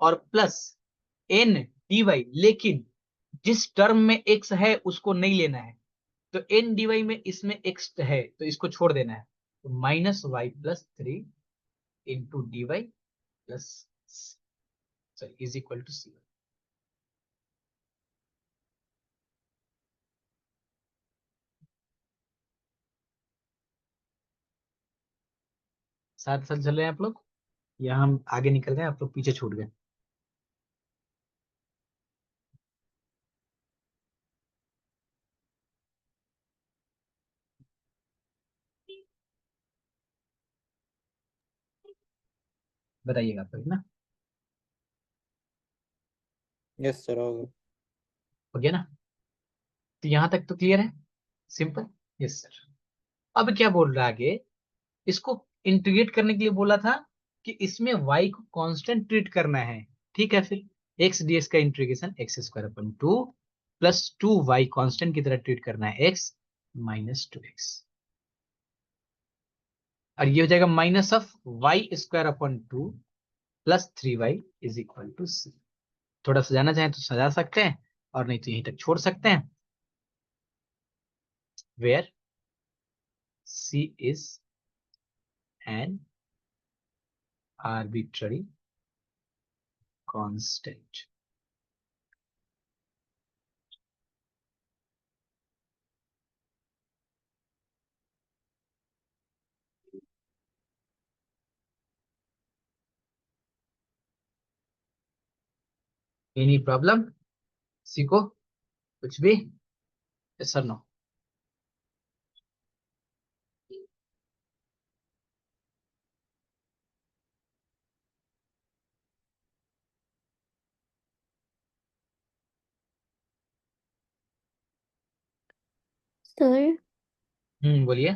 और प्लस एन डी वाई, लेकिन जिस टर्म में x है उसको नहीं लेना है। तो एन डी वाई में इसमें x है तो इसको छोड़ देना है। तो -y+3 into D Y plus, sorry, is equal to C. साथ साथ चल रहे हैं आप लोग, या हम आगे निकल गए, आप लोग पीछे छूट गए? बताइएगा आप लोग ना। यस सर, होगा। हो गया ना? तो यहां तक तो क्लियर है, सिंपल। Yes sir. अब क्या बोल रहा है आगे? इसको इंटीग्रेट करने के लिए बोला था कि इसमें y को कांस्टेंट ट्रीट करना है। ठीक है, फिर x dx का integration x² / 2 plus 2y constant की तरह ट्रीट करना है x -2x, और ये हो जाएगा -y² / 2 plus 3y is equal to c। थोड़ा सजाना चाहें तो सजा सकते हैं, और नहीं तो यहीं तक छोड़ सकते हैं। Where c is an arbitrary constant. Any problem? सीखो कुछ भी? Sir no? सर बोलिए।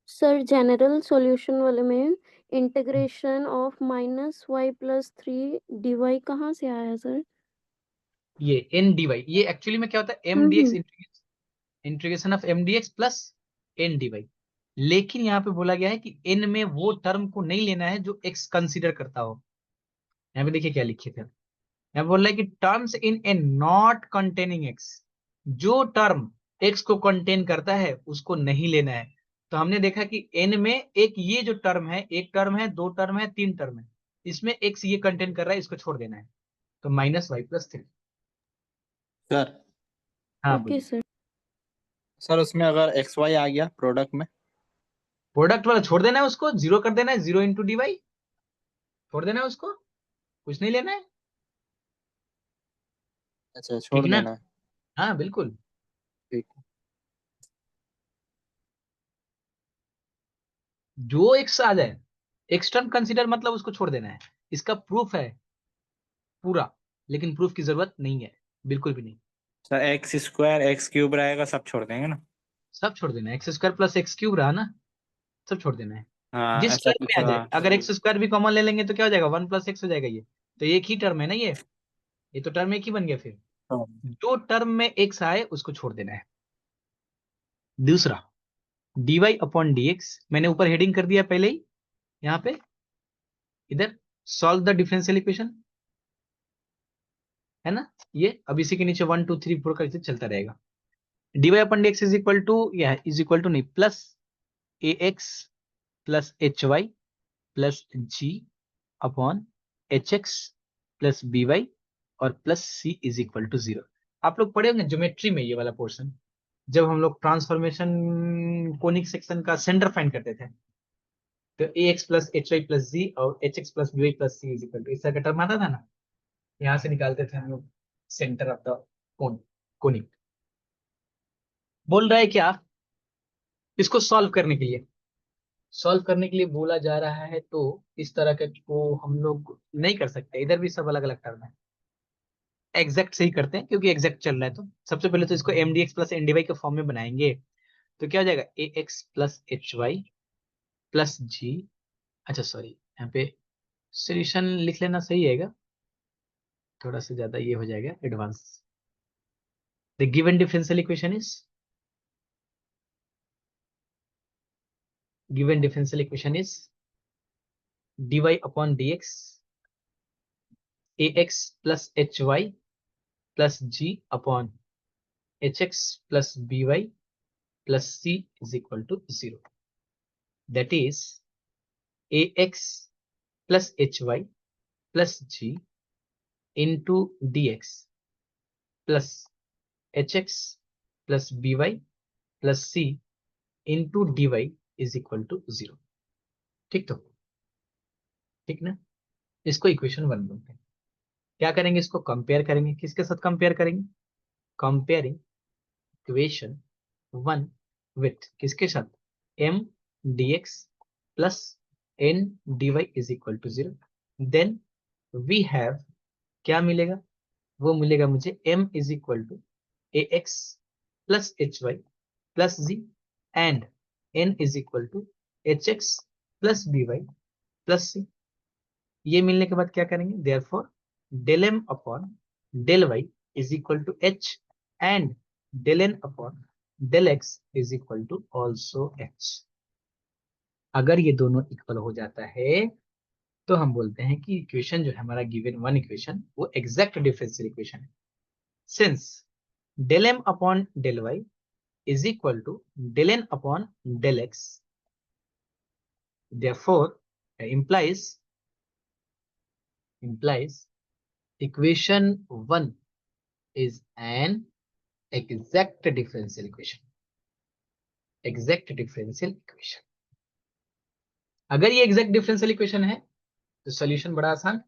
सर जनरल सॉल्यूशन वाले में इंटीग्रेशन ऑफ -y+3 dy कहाँ से आया सर? ये एन डी वाई, ये एक्चुअली में क्या होता है? M D x, hmm. Integration of M D x plus N D Y. लेकिन यहाँ पे बोला गया है कि एन में वो टर्म को नहीं लेना है जो एक्स कंसीडर करता हो। यहाँ पे देखिए क्या लिखे थे, यहाँ बोल रहा है कि terms in N not containing x, जो टर्म एक्स को कंटेन करता है उसको नहीं लेना है। तो हमने देखा कि एन में एक ये जो टर्म है, एक टर्म है, दो टर्म है, तीन टर्म है, इसमें एक्स ये कंटेन कर रहा है, इसको छोड़ देना है। तो -y+3। सर हाँ ओके बोलिए। सर। सर उसमें अगर एक्स वाई आ गया प्रोडक्ट में। प्रोडक्ट वाला छोड़ देना है, उसको जीरो कर देना है, 0 इंटू डी वाई छोड़ देना है उसको, कुछ नहीं लेना है। अच्छा, ठीक छोड़ है ना? देना है। हाँ बिल्कुल। ठीक है। जो एक्स आ जाए, एक्स टर्म कंसीडर मतलब उसको छोड़ देना है। इसका प्रूफ है पूरा, लेकिन प्रूफ की जरूरत नहीं है, बिल्कुल भी नहीं। सर x² x³ रहेगा, सब छोड़ देंगे ना? सब छोड़ देना है, x² + x³ रहा ना, सब छोड़ देना है। हाँ, जिस ऐसा टर्म कुछ में आ जाए, अगर x² भी कॉमन ले लेंगे तो क्या हो जाएगा? 1 + x हो जाएगा। ये तो एक ही टर्म है ना, ये तो टर्म एक ही बन गया। फिर जो टर्म में x आए उसको छोड़ देना है। दूसरा, dy/dx, मैंने ऊपर हेडिंग कर दिया पहले ही, यहाँ पे इधर, सॉल्व द डिफरेंशियल इक्वेशन, है ना? ये अब इसी के नीचे 1 2 3 4 करके चलता रहेगा। dy/dx इज इक्वल टू, या इज इक्वल टू नहीं, plus ax plus hy plus g upon hx plus by और plus C is equal to 0। आप लोग पढ़े होंगे ज्योमेट्री में ये वाला पोर्शन, जब हम लोग ट्रांसफॉर्मेशन कोनिक सेक्शन का सेंटर फाइंड करते थे, तो A X plus H Y plus G और H x plus B Y plus C is equal to, इस तरह का टर्म आता था ना, यहाँ से निकालते थे हम लोग centre of the cone, conic. बोल रहा है क्या, इसको सॉल्व करने के लिए, सॉल्व करने के लिए बोला जा रहा है, तो इस तरह के को हम लोग नहीं कर सकते, इधर भी सब अलग अलग टर्म है। एग्जैक्ट सही करते हैं क्योंकि एग्जैक्ट चल रहा है, तो सबसे पहले तो इसको M D x plus N D Y के फॉर्म में बनाएंगे। तो क्या हो जाएगा, A X plus H Y plus G, अच्छा सॉरी यहाँ पे सोल्यूशन लिख लेना सही रहेगा, थोड़ा सा ज्यादा ये हो जाएगा advance. The given differential equation is, given differential equation is dy upon dx ax plus H Y plus g upon h x plus B Y plus C is equal to 0। That is ax plus H Y plus g into D x plus H x plus B Y plus c into D Y is equal to 0। ठीक, तो ठीक ना, इसको इक्वेशन 1 बोलते हैं। क्या करेंगे, इसको कंपेयर करेंगे, किसके साथ कंपेयर करेंगे, कंपेयरिंग इक्वेशन 1 विथ किसके साथ, m dx plus n dy is equal to 0। Then we have, क्या मिलेगा, वो मिलेगा मुझे m is equal to A X plus H Y plus G and n is equal to H x plus B Y plus C. ये मिलने के बाद क्या करेंगे, therefore del m upon del y is equal to h and del n upon del x is equal to also h। अगर ये दोनों इक्वल हो जाता है तो हम बोलते हैं कि इक्वेशन जो है हमारा गिवन वन इक्वेशन वो एग्जैक्ट डिफरेंशियल इक्वेशन है। Since del m upon del y is equal to del n upon del x, therefore implies equation 1 is an exact differential equation, exact differential equation। अगर ये exact differential equation है तो सॉल्यूशन बड़ा आसान,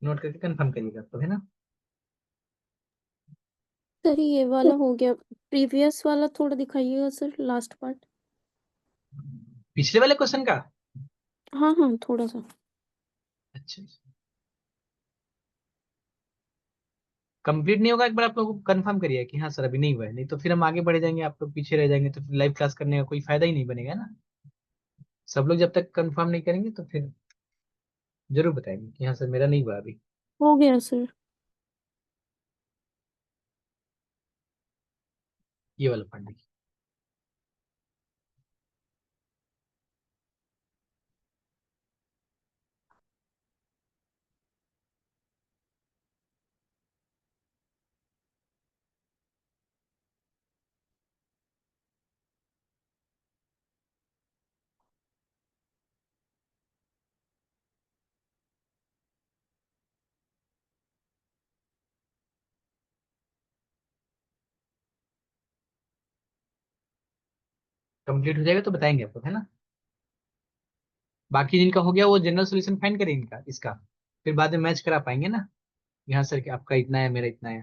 नोट करके कंफर्म करिएगा तो, है ना। सर ये वाला हो गया, प्रीवियस वाला थोड़ा दिखाइएगा सर, लास्ट पार्ट। पिछले वाले क्वेश्चन का, हाँ हाँ थोड़ा सा। अच्छा कंप्लीट नहीं होगा, एक बार आप लोग कंफर्म करिए कि हाँ सर अभी नहीं हुआ है, नहीं तो फिर हम आगे बढ़े जाएंगे, आप लोग पीछे रह जाएंगे, तो फिर लाइव क्लास करने का कोई फायदा ही नहीं बनेगा ना। सब लोग जब तक कंफर्म नहीं करेंगे तो फिर जरूर बताएंगे कि हाँ सर मेरा नहीं हुआ अभी। हो गया सर। ये वाला पार्ट देखिए, कंप्लीट हो जाएगा तो बताएंगे आपको, है ना। बाकी जिनका हो गया वो जनरल सोल्यूशन फाइंड करें इनका, इसका फिर बाद में मैच करा पाएंगे ना, यहाँ सर कि आपका इतना है मेरा इतना है।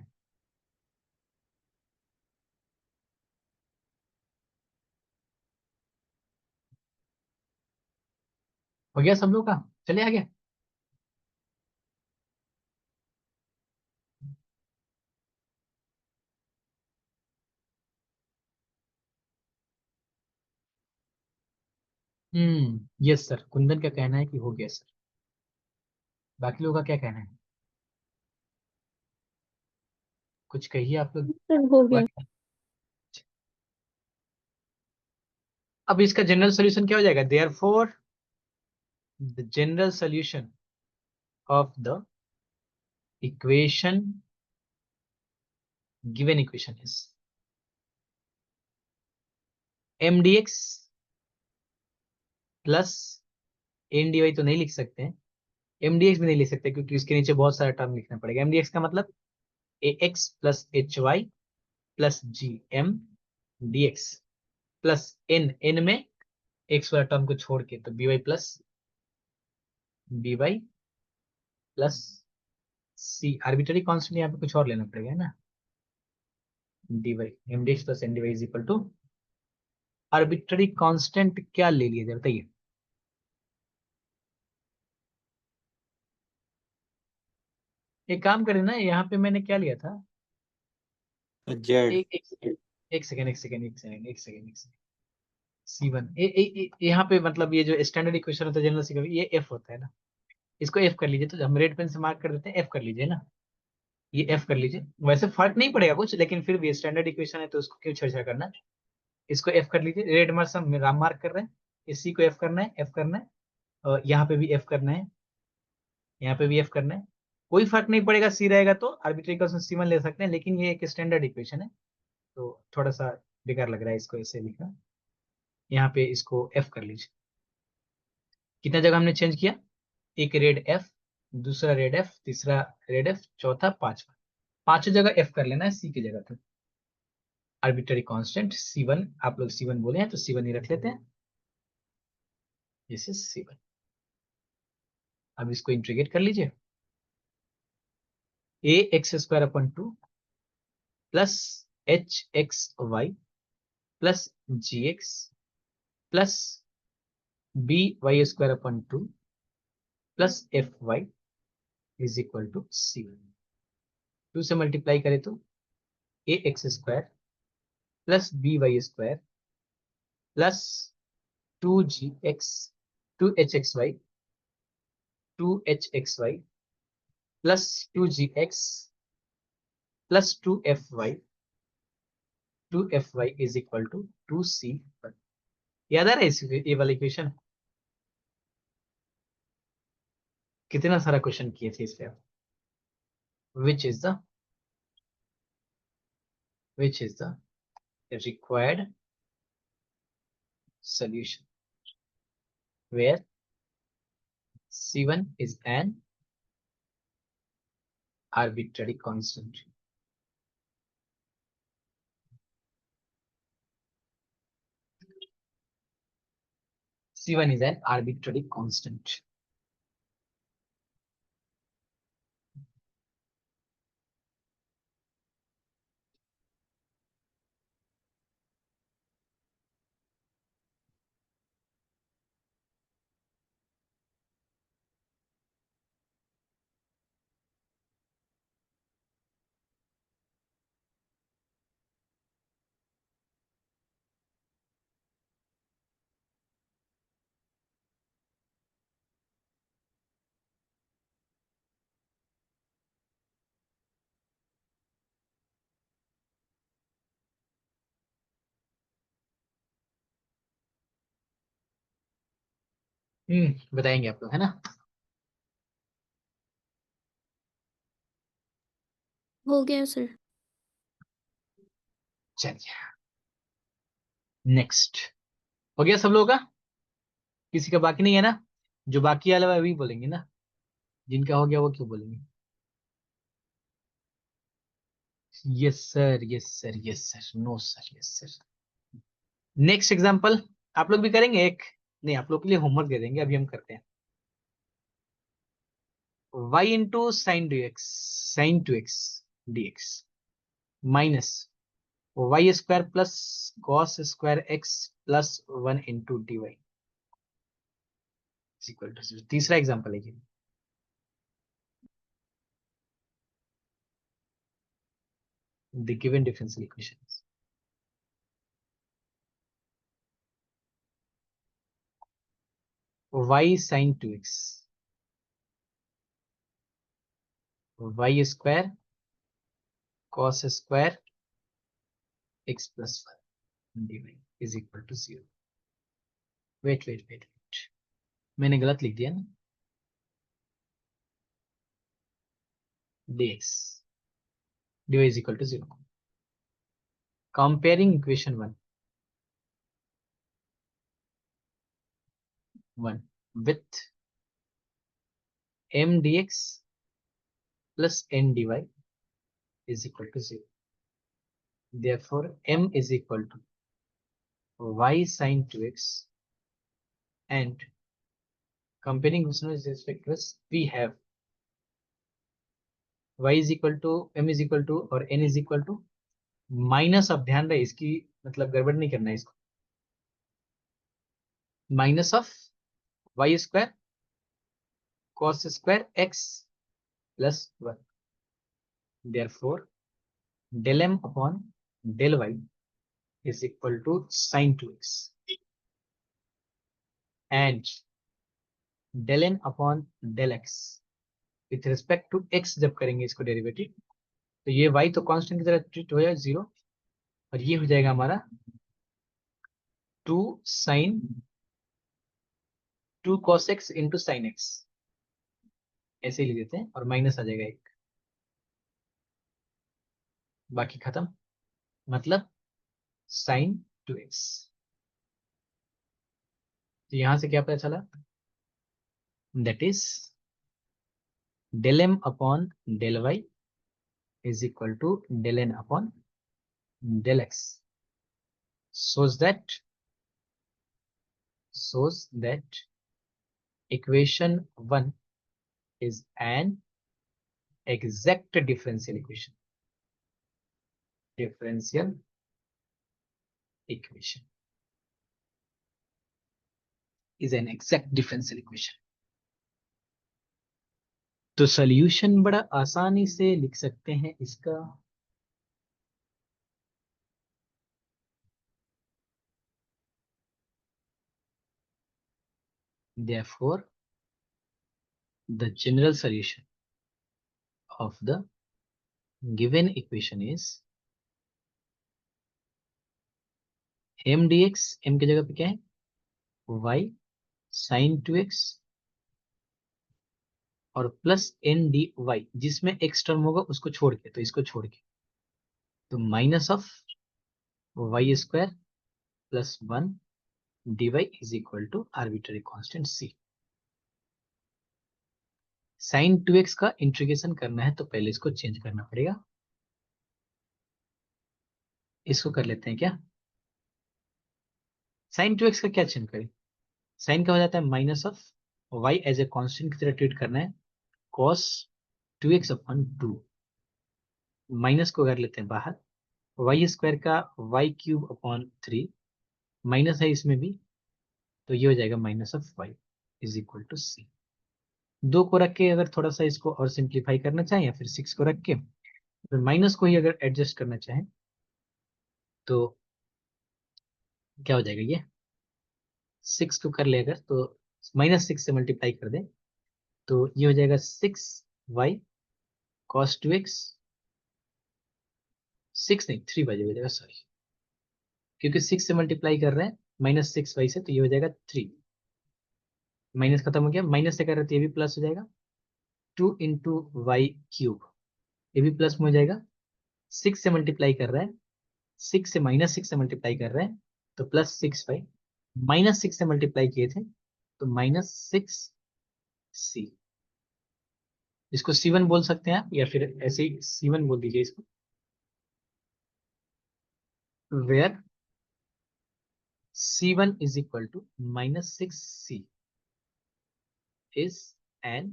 हो गया सब लोग का, चलिए आगे। यस सर, कुंदन का कहना है कि हो गया सर। बाकी लोगों का क्या कहना है? कुछ कहिए आप लोग। सर हो गया। बाकी अब इसका जनरल सॉल्यूशन क्या हो जाएगा? Therefore the general solution of the equation, given equation is mdx plus N D Y. तो नहीं लिख सकते हैं, mdx भी नहीं लिख सकते क्योंकि उसके नीचे बहुत सारा टर्म लिखना पड़ेगा। mdx का मतलब ax plus H Y plus g m D x plus n में एक्स वाला टर्म को छोड़ के, तो b Y plus c. Arbitrary constant यहाँ पे कुछ और लेना पड़ेगा, है ना। D Y M D x plus N D Y is equal to arbitrary constant. क्या ले लिया जाए बताइए? एक काम करें ना, यहाँ पे मैंने क्या लिया था? जेड। एक एक सेकेंड, एक सेकेंड, एक सेकेंड, एक सेकेंड, एक सेकेंड, एक सेकेंड। C1 यहाँ पे मतलब ये जो स्टैंडर्ड इक्वेशन होता है जनरल सी, ये एफ होता है ना। इसको एफ कर लीजिए, तो हम रेड पेन से मार्क कर देते हैं, एफ कर लीजिए ना। ये एफ कर लीजिए, वैसे फर्क नहीं पड़ेगा कुछ, लेकिन फिर भी स्टैंडर्ड इक्वेशन है तो उसको क्यों छेड़छाड़ करना। इसको एफ कर लीजिए, रेड मार्क से हम राम मार्क कर रहे हैं। इस सी को एफ करना है, एफ करना है। और यहाँ पे भी एफ करना है, यहाँ पे भी एफ करना है। कोई फर्क नहीं पड़ेगा, सी रहेगा तो आर्बिट्ररी इक्वेशन C1 ले सकते हैं, लेकिन ये एक स्टैंडर्ड इक्वेशन है तो थोड़ा सा बेकार लग रहा है इसको ऐसे लिखना। यहाँ पे इसको एफ कर लीजिए। कितना जगह हमने चेंज किया? एक रेड एफ, दूसरा रेड एफ, तीसरा रेड एफ, चौथा, पांचवा। पांचों जगह एफ कर लेना है सी की जगह पे। आर्बिट्ररी कांस्टेंट C1, आप लोग C1 बोले हैं तो C1 ही रख लेते हैं। This is C1। अब इसको इंटीग्रेट कर लीजिए। A X square upon 2 plus H X Y plus G X plus B Y square upon 2 plus F Y is equal to C1। 2 से मल्टीप्लाई करें तो A X square plus B Y square plus 2gx 2hxy 2hxy plus 2gx plus 2fy 2fy is equal to 2c। याद आ रहा है ये वाला इक्वेशन? कितना सारा क्वेश्चन किए थे इस पे? Which is the which is the required solution where C1 is an arbitrary constant. C1 is an arbitrary constant. बताएंगे आप लोग, है ना। हो गया सर। चलिए नेक्स्ट। हो गया सब लोगों का? किसी का बाकी नहीं है ना? जो बाकी वाला है वही बोलेंगे ना, जिनका हो गया वो क्यों बोलेंगे? Yes sir, yes sir, yes sir, no sir, yes sir. Next example आप लोग भी करेंगे एक। नहीं, आप लोग के लिए होमवर्क दे देंगे, अभी हम करते हैं। y into sine d x, sine two x d x minus y square plus cos square x plus 1 into D y equal to. तीसरा एग्जाम्पल है ये। The given differential equations. y sin 2x, y स्क्वायर cos square x plus 1 dy is equal to 0. Wait, मैंने गलत लिख दिया ना, dx dy is equal to 0. Comparing equation 1 with m dx plus n dy is equal to 0. Therefore, m is equal to y sin 2x, and comparing equation with respect to us, we have y is equal to m is equal to और n is equal to minus. अब ध्यान रहे, इसकी मतलब गड़बड़ नहीं करना है इसको. Minus of y square cos square x plus 1. Therefore, del m upon del y is equal to sin 2x, and del n upon del x with respect to x जब करेंगे इसको डेरिवेटिव, तो ये y तो कांस्टेंट की तरह ट्रीट हो जाएगा 0, और ये हो जाएगा हमारा 2 sin 2 cos x into sine x, ऐसे ही लिख देते हैं, और माइनस आ जाएगा 1, बाकी खत्म. मतलब sin 2x. तो यहां से क्या पता चला, that is del m upon del y is equal to del n upon del x, shows that equation 1 is an exact differential equation. Is an exact differential equation. तो सॉल्यूशन बड़ा आसानी से लिख सकते हैं इसका. Therefore, the general solution of the given equation is m dx, m की जगह पे क्या है, y sin 2x और प्लस एन डी वाई, जिसमें एक्स टर्म होगा उसको छोड़ के, तो इसको छोड़ के, तो minus of y square plus 1 dy is equal to arbitrary constant c. sin 2x का इंटीग्रेशन करना है तो पहले इसको चेंज करना पड़ेगा. इसको कर लेते हैं क्या, sin 2x का क्या चेंज करें, साइन का हो जाता है minus of y as a constant की तरह ट्रीट करना है, cos 2x अपॉन 2, माइनस को कर लेते हैं बाहर, y स्क्वायर का y क्यूब अपॉन 3, माइनस है इसमें भी, तो ये हो जाएगा minus of y is equal to c. 2 को रख के अगर थोड़ा सा इसको और सिंप्लीफाई करना चाहें, या फिर 6 को रख के फिर माइनस को ही अगर एडजस्ट करना चाहें, तो क्या हो जाएगा, ये 6 को कर ले अगर, तो -6 से मल्टीप्लाई कर दें, तो ये हो जाएगा 6y cos 2x, 6 नहीं 3y हो जाएगा, सॉरी, क्योंकि 6 से मल्टीप्लाई कर रहे हैं -6y से, तो ये हो जाएगा 3, माइनस खत्म हो गया, माइनस से कर रहे हैं तो ये भी प्लस हो जाएगा, 2 इंटू वाई क्यूब, ये भी प्लस में हो जाएगा, 6 से मल्टीप्लाई कर रहा है, 6 से -6 से मल्टीप्लाई कर रहे हैं, तो +6y, -6 से मल्टीप्लाई किए थे तो -6c, इसको c1 बोल सकते हैं आप, या फिर ऐसे ही c1 बोल दीजिए इसको, where c1 is equal to -6c is an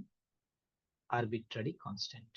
arbitrary constant.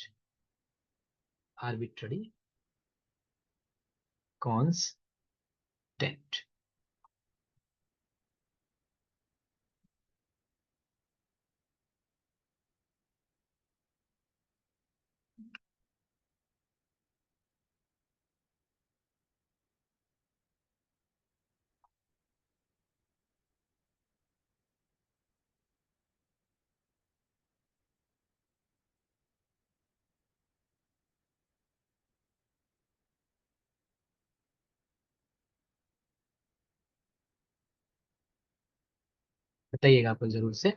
बताइएगा आपको जरूर से।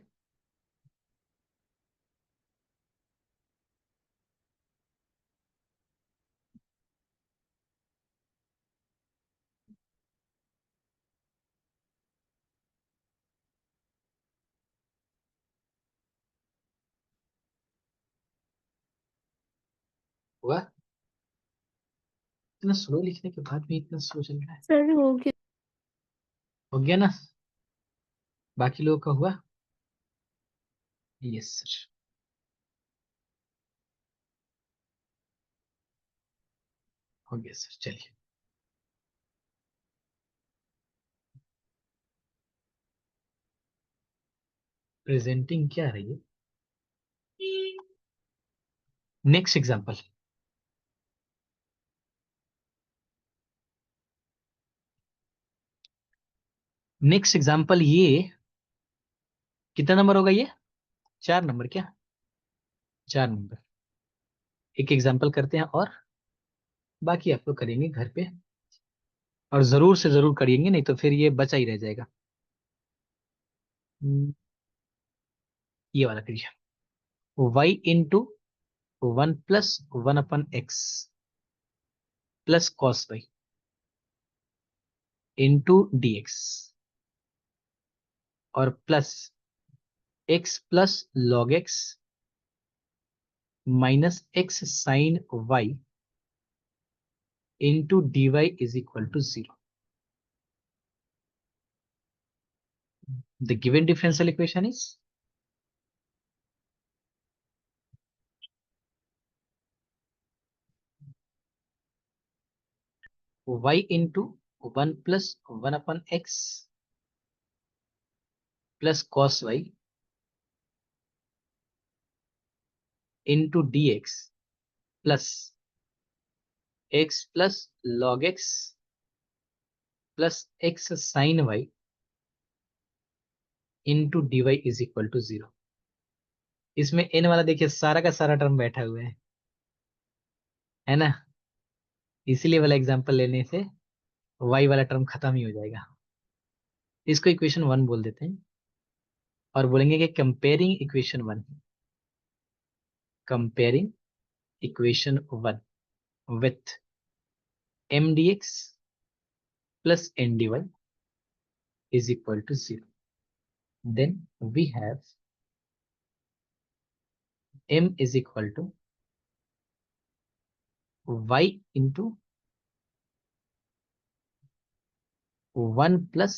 हुआ? इतना स्लो लिखने के बाद भी इतना स्लो चल रहा है। सर हो गया। हो गया ना? बाकी लोगों का हुआ? Yes sir. हो गया सर, चलिए। प्रेजेंटिंग क्या रही है? Next example. नेक्स्ट एग्जांपल ये कितना नंबर होगा ये? 4 नंबर क्या? 4 नंबर। एक एग्जांपल करते हैं और बाकी आप लोग करेंगे घर पे, और जरूर से जरूर करिएंगे, नहीं तो फिर ये बचा ही रह जाएगा। ये वाला करिए। y into 1 + 1/x plus cos y into dx और plus x plus log x minus x sine y into dy is equal to 0। The given differential equation is y into 1 + 1/x plus cos y into dx plus x plus log x plus x sine y into dy is equal to 0। इसमें n वाला देखिए सारा का सारा टर्म बैठा हुआ है ना? इसीलिए वाला एग्जांपल लेने से y वाला टर्म खत्म ही हो जाएगा। इसको इक्वेशन 1 बोल देते हैं और बोलेंगे कि comparing equation 1, comparing equation 1 with m dx plus n dy is equal to 0. Then we have m is equal to y into 1 plus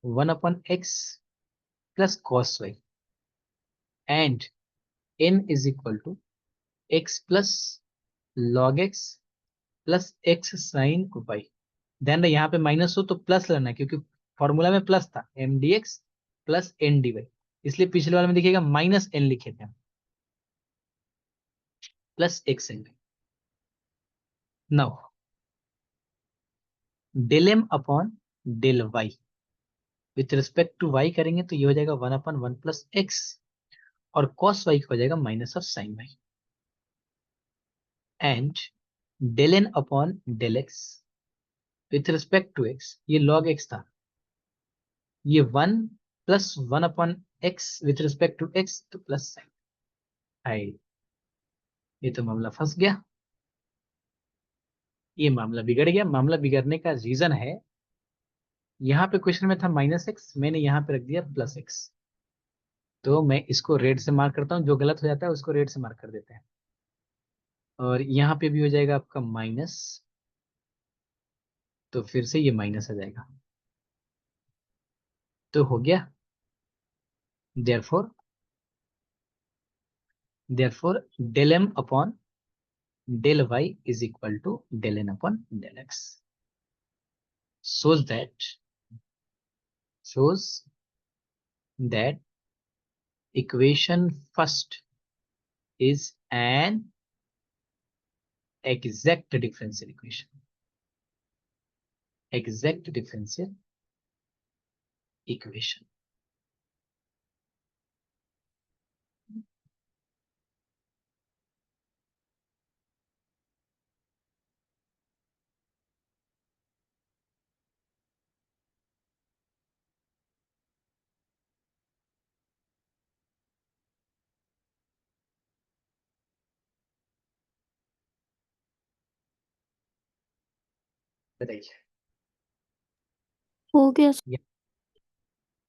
1/x plus cos y and n is equal to x plus log x plus x sin y। ध्यान रहे यहाँ पे माइनस हो तो प्लस लेना है, क्योंकि फॉर्मूला में प्लस था m dx plus n dy, इसलिए पिछले वाले में देखिएगा माइनस n लिखे थे plus x n। Now del m upon del y with respect to y करेंगे तो ये हो जाएगा 1/1 प्लस x और cos y हो जाएगा minus of sine y and del n upon del x with respect to x, ये log x था, ये 1 + 1/x with respect to x तो प्लस साइन आई। ये तो मामला फंस गया, ये मामला बिगड़ गया। मामला बिगड़ने का रीजन है, यहाँ पे क्वेश्चन में था -x, मैंने यहाँ पे रख दिया +x, तो मैं इसको रेड से मार्क करता हूँ, जो गलत हो जाता है उसको रेड से मार्क कर देते हैं। और यहाँ पे भी हो जाएगा आपका माइनस, तो फिर से ये माइनस आ जाएगा, तो हो गया। Therefore therefore del m upon del y is equal to del n upon del x। shows that equation first is an exact differential equation, exact differential equation। बताइए, हो गया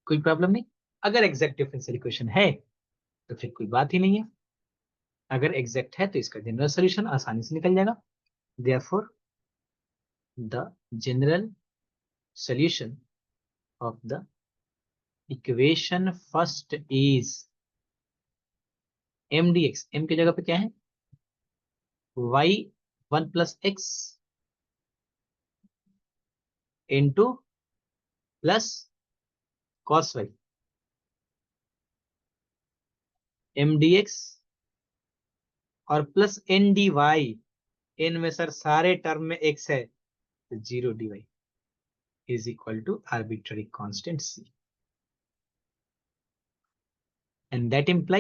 कोई प्रॉब्लम नहीं? अगर एग्जैक्ट डिफरेंशियल इक्वेशन है तो फिर कोई बात ही नहीं है, अगर एग्जैक्ट है तो इसका जनरल सॉल्यूशन आसानी से निकल जाएगा। Therefore the general solution of the equation first is m dx, m की जगह पे क्या है, y 1 plus x into plus cos y, m dx और प्लस n dy, n में सर सारे टर्म में x है तो 0 dy is equal to arbitrary constant c, and that imply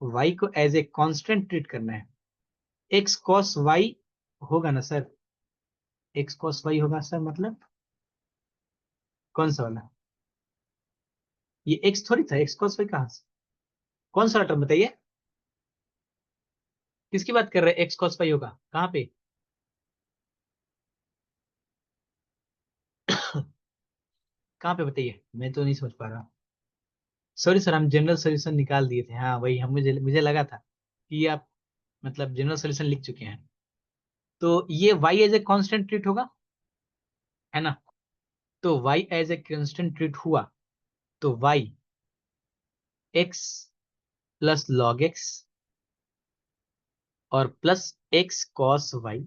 y को एज ए कांस्टेंट ट्रीट करना है। x cos y होगा ना सर, x cos y होगा सर, मतलब कौन सा वाला, ये x थोड़ी था, x cos y कहां से, कौन सा टर्म बताइए, किसकी बात कर रहे हैं, x cos y होगा कहां पे कहां पे बताइए, मैं तो नहीं समझ पा रहा। सॉरी सर, हम जनरल सॉल्यूशन निकाल दिए थे, हाँ वही, हम मुझे लगा था कि आप मतलब जनरल सॉल्यूशन लिख चुके हैं। तो ये y as a constant treat होगा, है ना, तो y as a constant treat हुआ तो y x plus log x और प्लस x cos y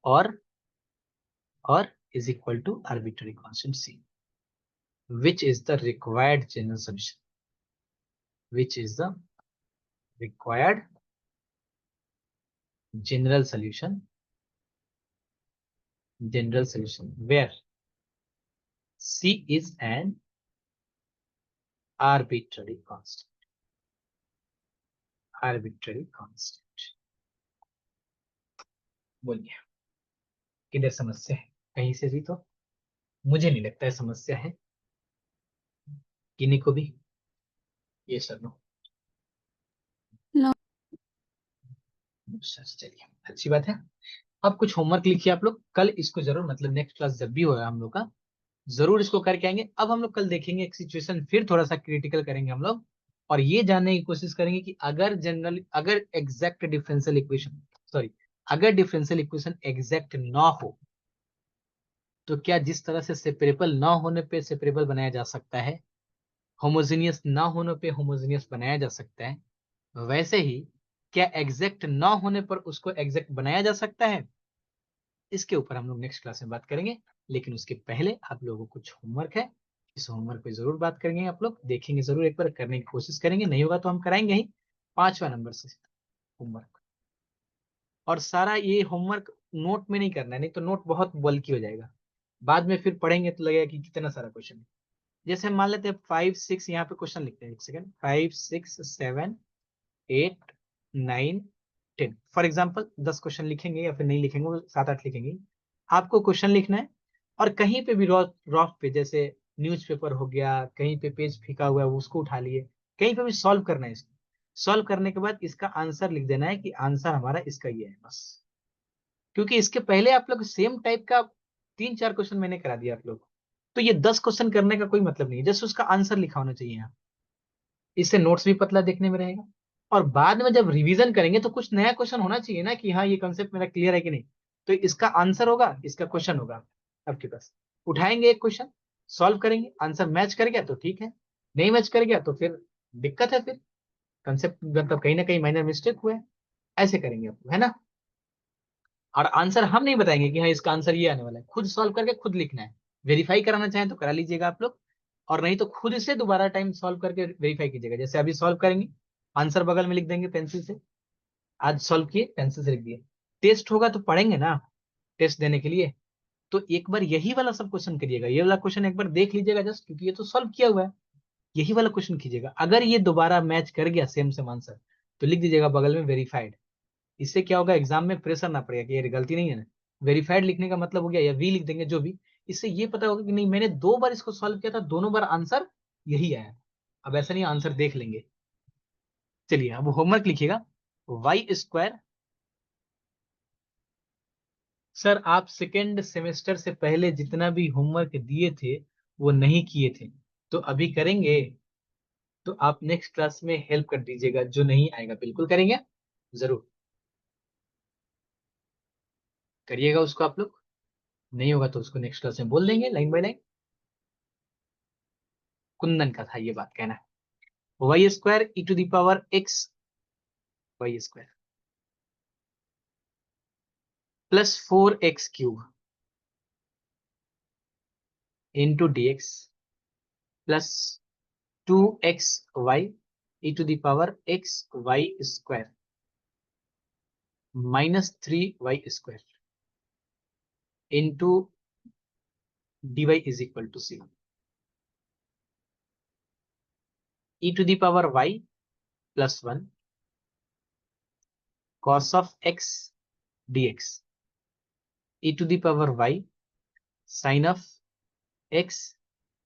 और is equal to arbitrary constant c, which is the required general solution, which is the required general solution where c is an arbitrary constant, बोलिए किधर समस्या है, कहीं से भी तो मुझे नहीं लगता है समस्या है किन्हीं को भी, ये सर नो नो सर, चलिए अच्छी बात है। अब कुछ होमवर्क लिखिए आप लोग, कल इसको जरूर, मतलब नेक्स्ट क्लास जब भी होगा हम लोग का जरूर इसको करके आएंगे। अब हम लोग कल देखेंगे एक सिचुएशन, फिर थोड़ा सा क्रिटिकल करेंगे हम लोग, और ये जानने की कोशिश करेंगे कि अगर एग्जैक्ट डिफरेंशियल इक्वेशन, सॉरी, अगर डिफरेंशियल इक्वेशन एग्जैक्ट ना हो तो क्या जिस तरह से सेपरेबल ना होने पे सेपरेबल बनाया जा सकता है, होमोजेनियस ना होने पे होमोजेनियस बनाया जा सकता है, वैसे ही क्या एग्जैक्ट ना होने पर उसको एग्जैक्ट बनाया जा सकता है, इसके ऊपर हम लोग नेक्स्ट क्लास में बात करेंगे। लेकिन उसके पहले आप लोगों को कुछ होमवर्क है, इस होमवर्क पे जरूर बात करेंगे, आप लोग देखेंगे जरूर, एक बार करने की कोशिश करेंगे, नहीं होगा तो हम कराएंगे ही 5वां नंबर से होमवर्क। और सारा ये होमवर्क नोट में नहीं करना है, नहीं तो नोट बहुत बल्कि हो जाएगा, बाद में फिर पढ़ेंगे तो लगेगा कि कितना सारा क्वेश्चन है। जैसे हम मान लेते हैं 5 6, यहाँ पे क्वेश्चन लिखते हैं, एक सेकंड, 5 6 7 8 9 10 फॉर एग्जाम्पल 10 क्वेश्चन लिखेंगे या फिर नहीं लिखेंगे, वो 7 8 लिखेंगे। आपको क्वेश्चन लिखना है और कहीं पे भी रफ पे, जैसे न्यूज़पेपर हो गया, कहीं पे पेज फेंका हुआ है उसको उठा लिए, कहीं पे भी सॉल्व करना है इसको, सॉल्व करने के बाद इसका आंसर लिख देना है कि आंसर हमारा इसका ये है बस। क्योंकि इसके पहले आप लोग सेम टाइप का 3 4 क्वेश्चन मैंने करा दिया आप लोग, तो ये 10 क्वेश्चन करने का कोई मतलब नहीं है, जस्ट उसका आंसर लिखा होना चाहिए यहाँ। इससे नोट्स भी पतला देखने में रहेगा, और बाद में जब रिवीजन करेंगे तो कुछ नया क्वेश्चन होना चाहिए ना, कि हाँ ये कंसेप्ट मेरा क्लियर है कि नहीं, तो इसका आंसर होगा, इसका क्वेश्चन होगा आपके पास। उठाएंगे एक क्वेश्चन, सॉल्व करेंगे, आंसर मैच कर गया तो ठीक है, नहीं मैच कर गया तो फिर दिक्कत है, फिर कंसेप्ट मतलब कहीं ना कहीं माइनर मिस्टेक हुआ है, ऐसे करेंगे आप, है ना। और आंसर हम नहीं बताएंगे कि हाँ इसका आंसर ये आने वाला है, खुद सॉल्व करके खुद लिखना है, वेरीफाई कराना चाहें तो करा लीजिएगा आप लोग, और नहीं तो खुद से दोबारा टाइम सॉल्व करके वेरीफाई कीजिएगा। जैसे अभी सॉल्व करेंगे, आंसर बगल में लिख देंगे पेंसिल से, आज सॉल्व किए पेंसिल से लिख दिए, टेस्ट होगा तो पढ़ेंगे ना टेस्ट देने के लिए, तो एक बार यही वाला सब क्वेश्चन करिएगा, ये वाला क्वेश्चन एक बार देख लीजिएगा जस्ट, क्योंकि ये तो सॉल्व किया हुआ है, यही वाला क्वेश्चन कीजिएगा। अगर ये दोबारा मैच कर गया सेम आंसर तो लिख दीजिएगा बगल में वेरीफाइड। इससे क्या होगा, एग्जाम में प्रेशर ना पड़ेगा कि ये गलती नहीं है ना, वेरीफाइड लिखने का मतलब हो गया, या वी लिख देंगे जो भी, इससे ये पता होगा कि नहीं मैंने 2 बार इसको सॉल्व किया था, दोनों बार आंसर यही आया। अब ऐसा नहीं आंसर देख लेंगे। चलिए अब होमवर्क लिखिएगा, वाई स्क्वायर सर आप सेकेंड सेमेस्टर से पहले जितना भी होमवर्क दिए थे वो नहीं किए थे, तो अभी करेंगे, तो आप नेक्स्ट क्लास में हेल्प कर दीजिएगा। जो नहीं आएगा बिल्कुल करेंगे, जरूर करिएगा उसको आप लोग। नहीं होगा तो उसको नेक्स्ट क्लास में बोल देंगे लाइन बाय लाइन। कुंदन का था ये बात कहना। Y square e to the power x y square plus 4x cube into D x plus 2xy e to the power x y square minus 3y square into dy is equal to 0. E to the power y plus 1 cos of x dx e to the power y sin of x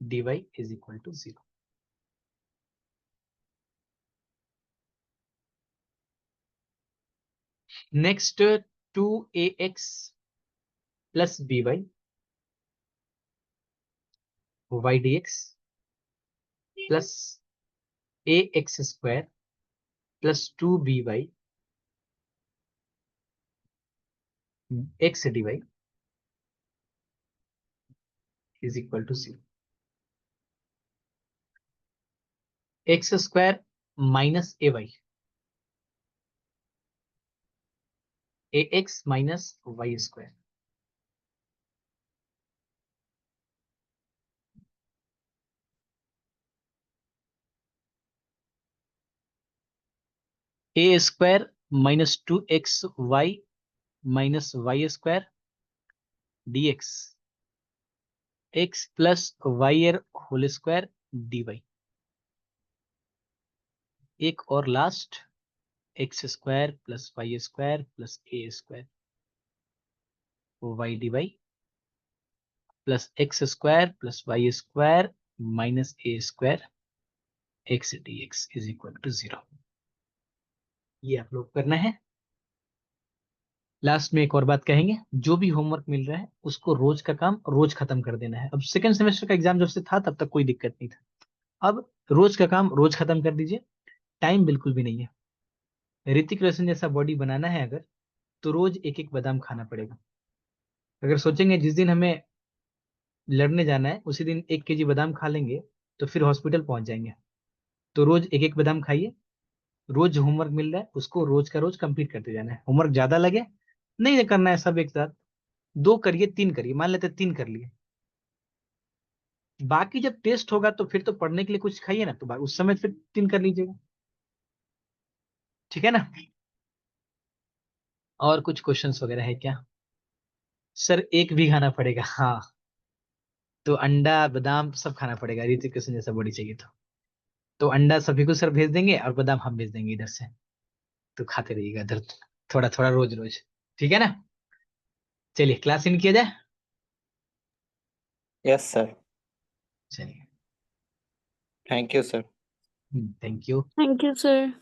dy is equal to 0. Next 2ax plus by y dx plus ax square plus 2by x dy is equal to 0. x square minus ay ax minus y square a square minus 2xy minus y square dx x plus y whole square dy। एक और last x square plus y square plus a square y d Y plus x square plus y square minus a square x d x is equal to 0। ये आप लोग करना है। लास्ट में एक और बात कहेंगे, जो भी होमवर्क मिल रहा है उसको रोज का काम रोज खत्म कर देना है। अब सेकंड सेमेस्टर का एग्जाम जब से था तब तक कोई दिक्कत नहीं था, अब रोज का काम रोज खत्म कर दीजिए। टाइम बिल्कुल भी नहीं है। ऋतिक रोशन जैसा बॉडी बनाना है अगर, तो रोज एक एक बादाम खाना पड़ेगा। अगर सोचेंगे जिस दिन हमें लड़ने जाना है उसी दिन 1 kg बादाम खा लेंगे तो फिर हॉस्पिटल पहुंच जाएंगे। तो रोज एक एक बादाम खाइए। रोज होमवर्क मिल रहा है उसको रोज का रोज कंप्लीट करते जाना है। होमवर्क ज्यादा लगे नहीं करना है, सब एक साथ 2 करिए 3 करिए, मान लेते 3 कर लिए। बाकी जब टेस्ट होगा तो फिर तो पढ़ने के लिए कुछ खाइए ना, तो उस समय फिर 3 कर लीजिएगा, ठीक है ना। और कुछ क्वेश्चंस वगैरह है क्या? सर एक भी खाना पड़ेगा, हाँ। तो अंडा बादाम सब खाना पड़ेगा, ऋतिक रोशन जैसा बॉडी चाहिए तो अंडा सभी को सर भेज देंगे और बादाम हम भेज देंगे इधर से, तो खाते रहिएगा इधर थोड़ा थोड़ा रोज रोज, ठीक है ना। चलिए क्लास इन किया जाए। Yes sir. चलिए, thank you sir. Thank you. Thank you sir.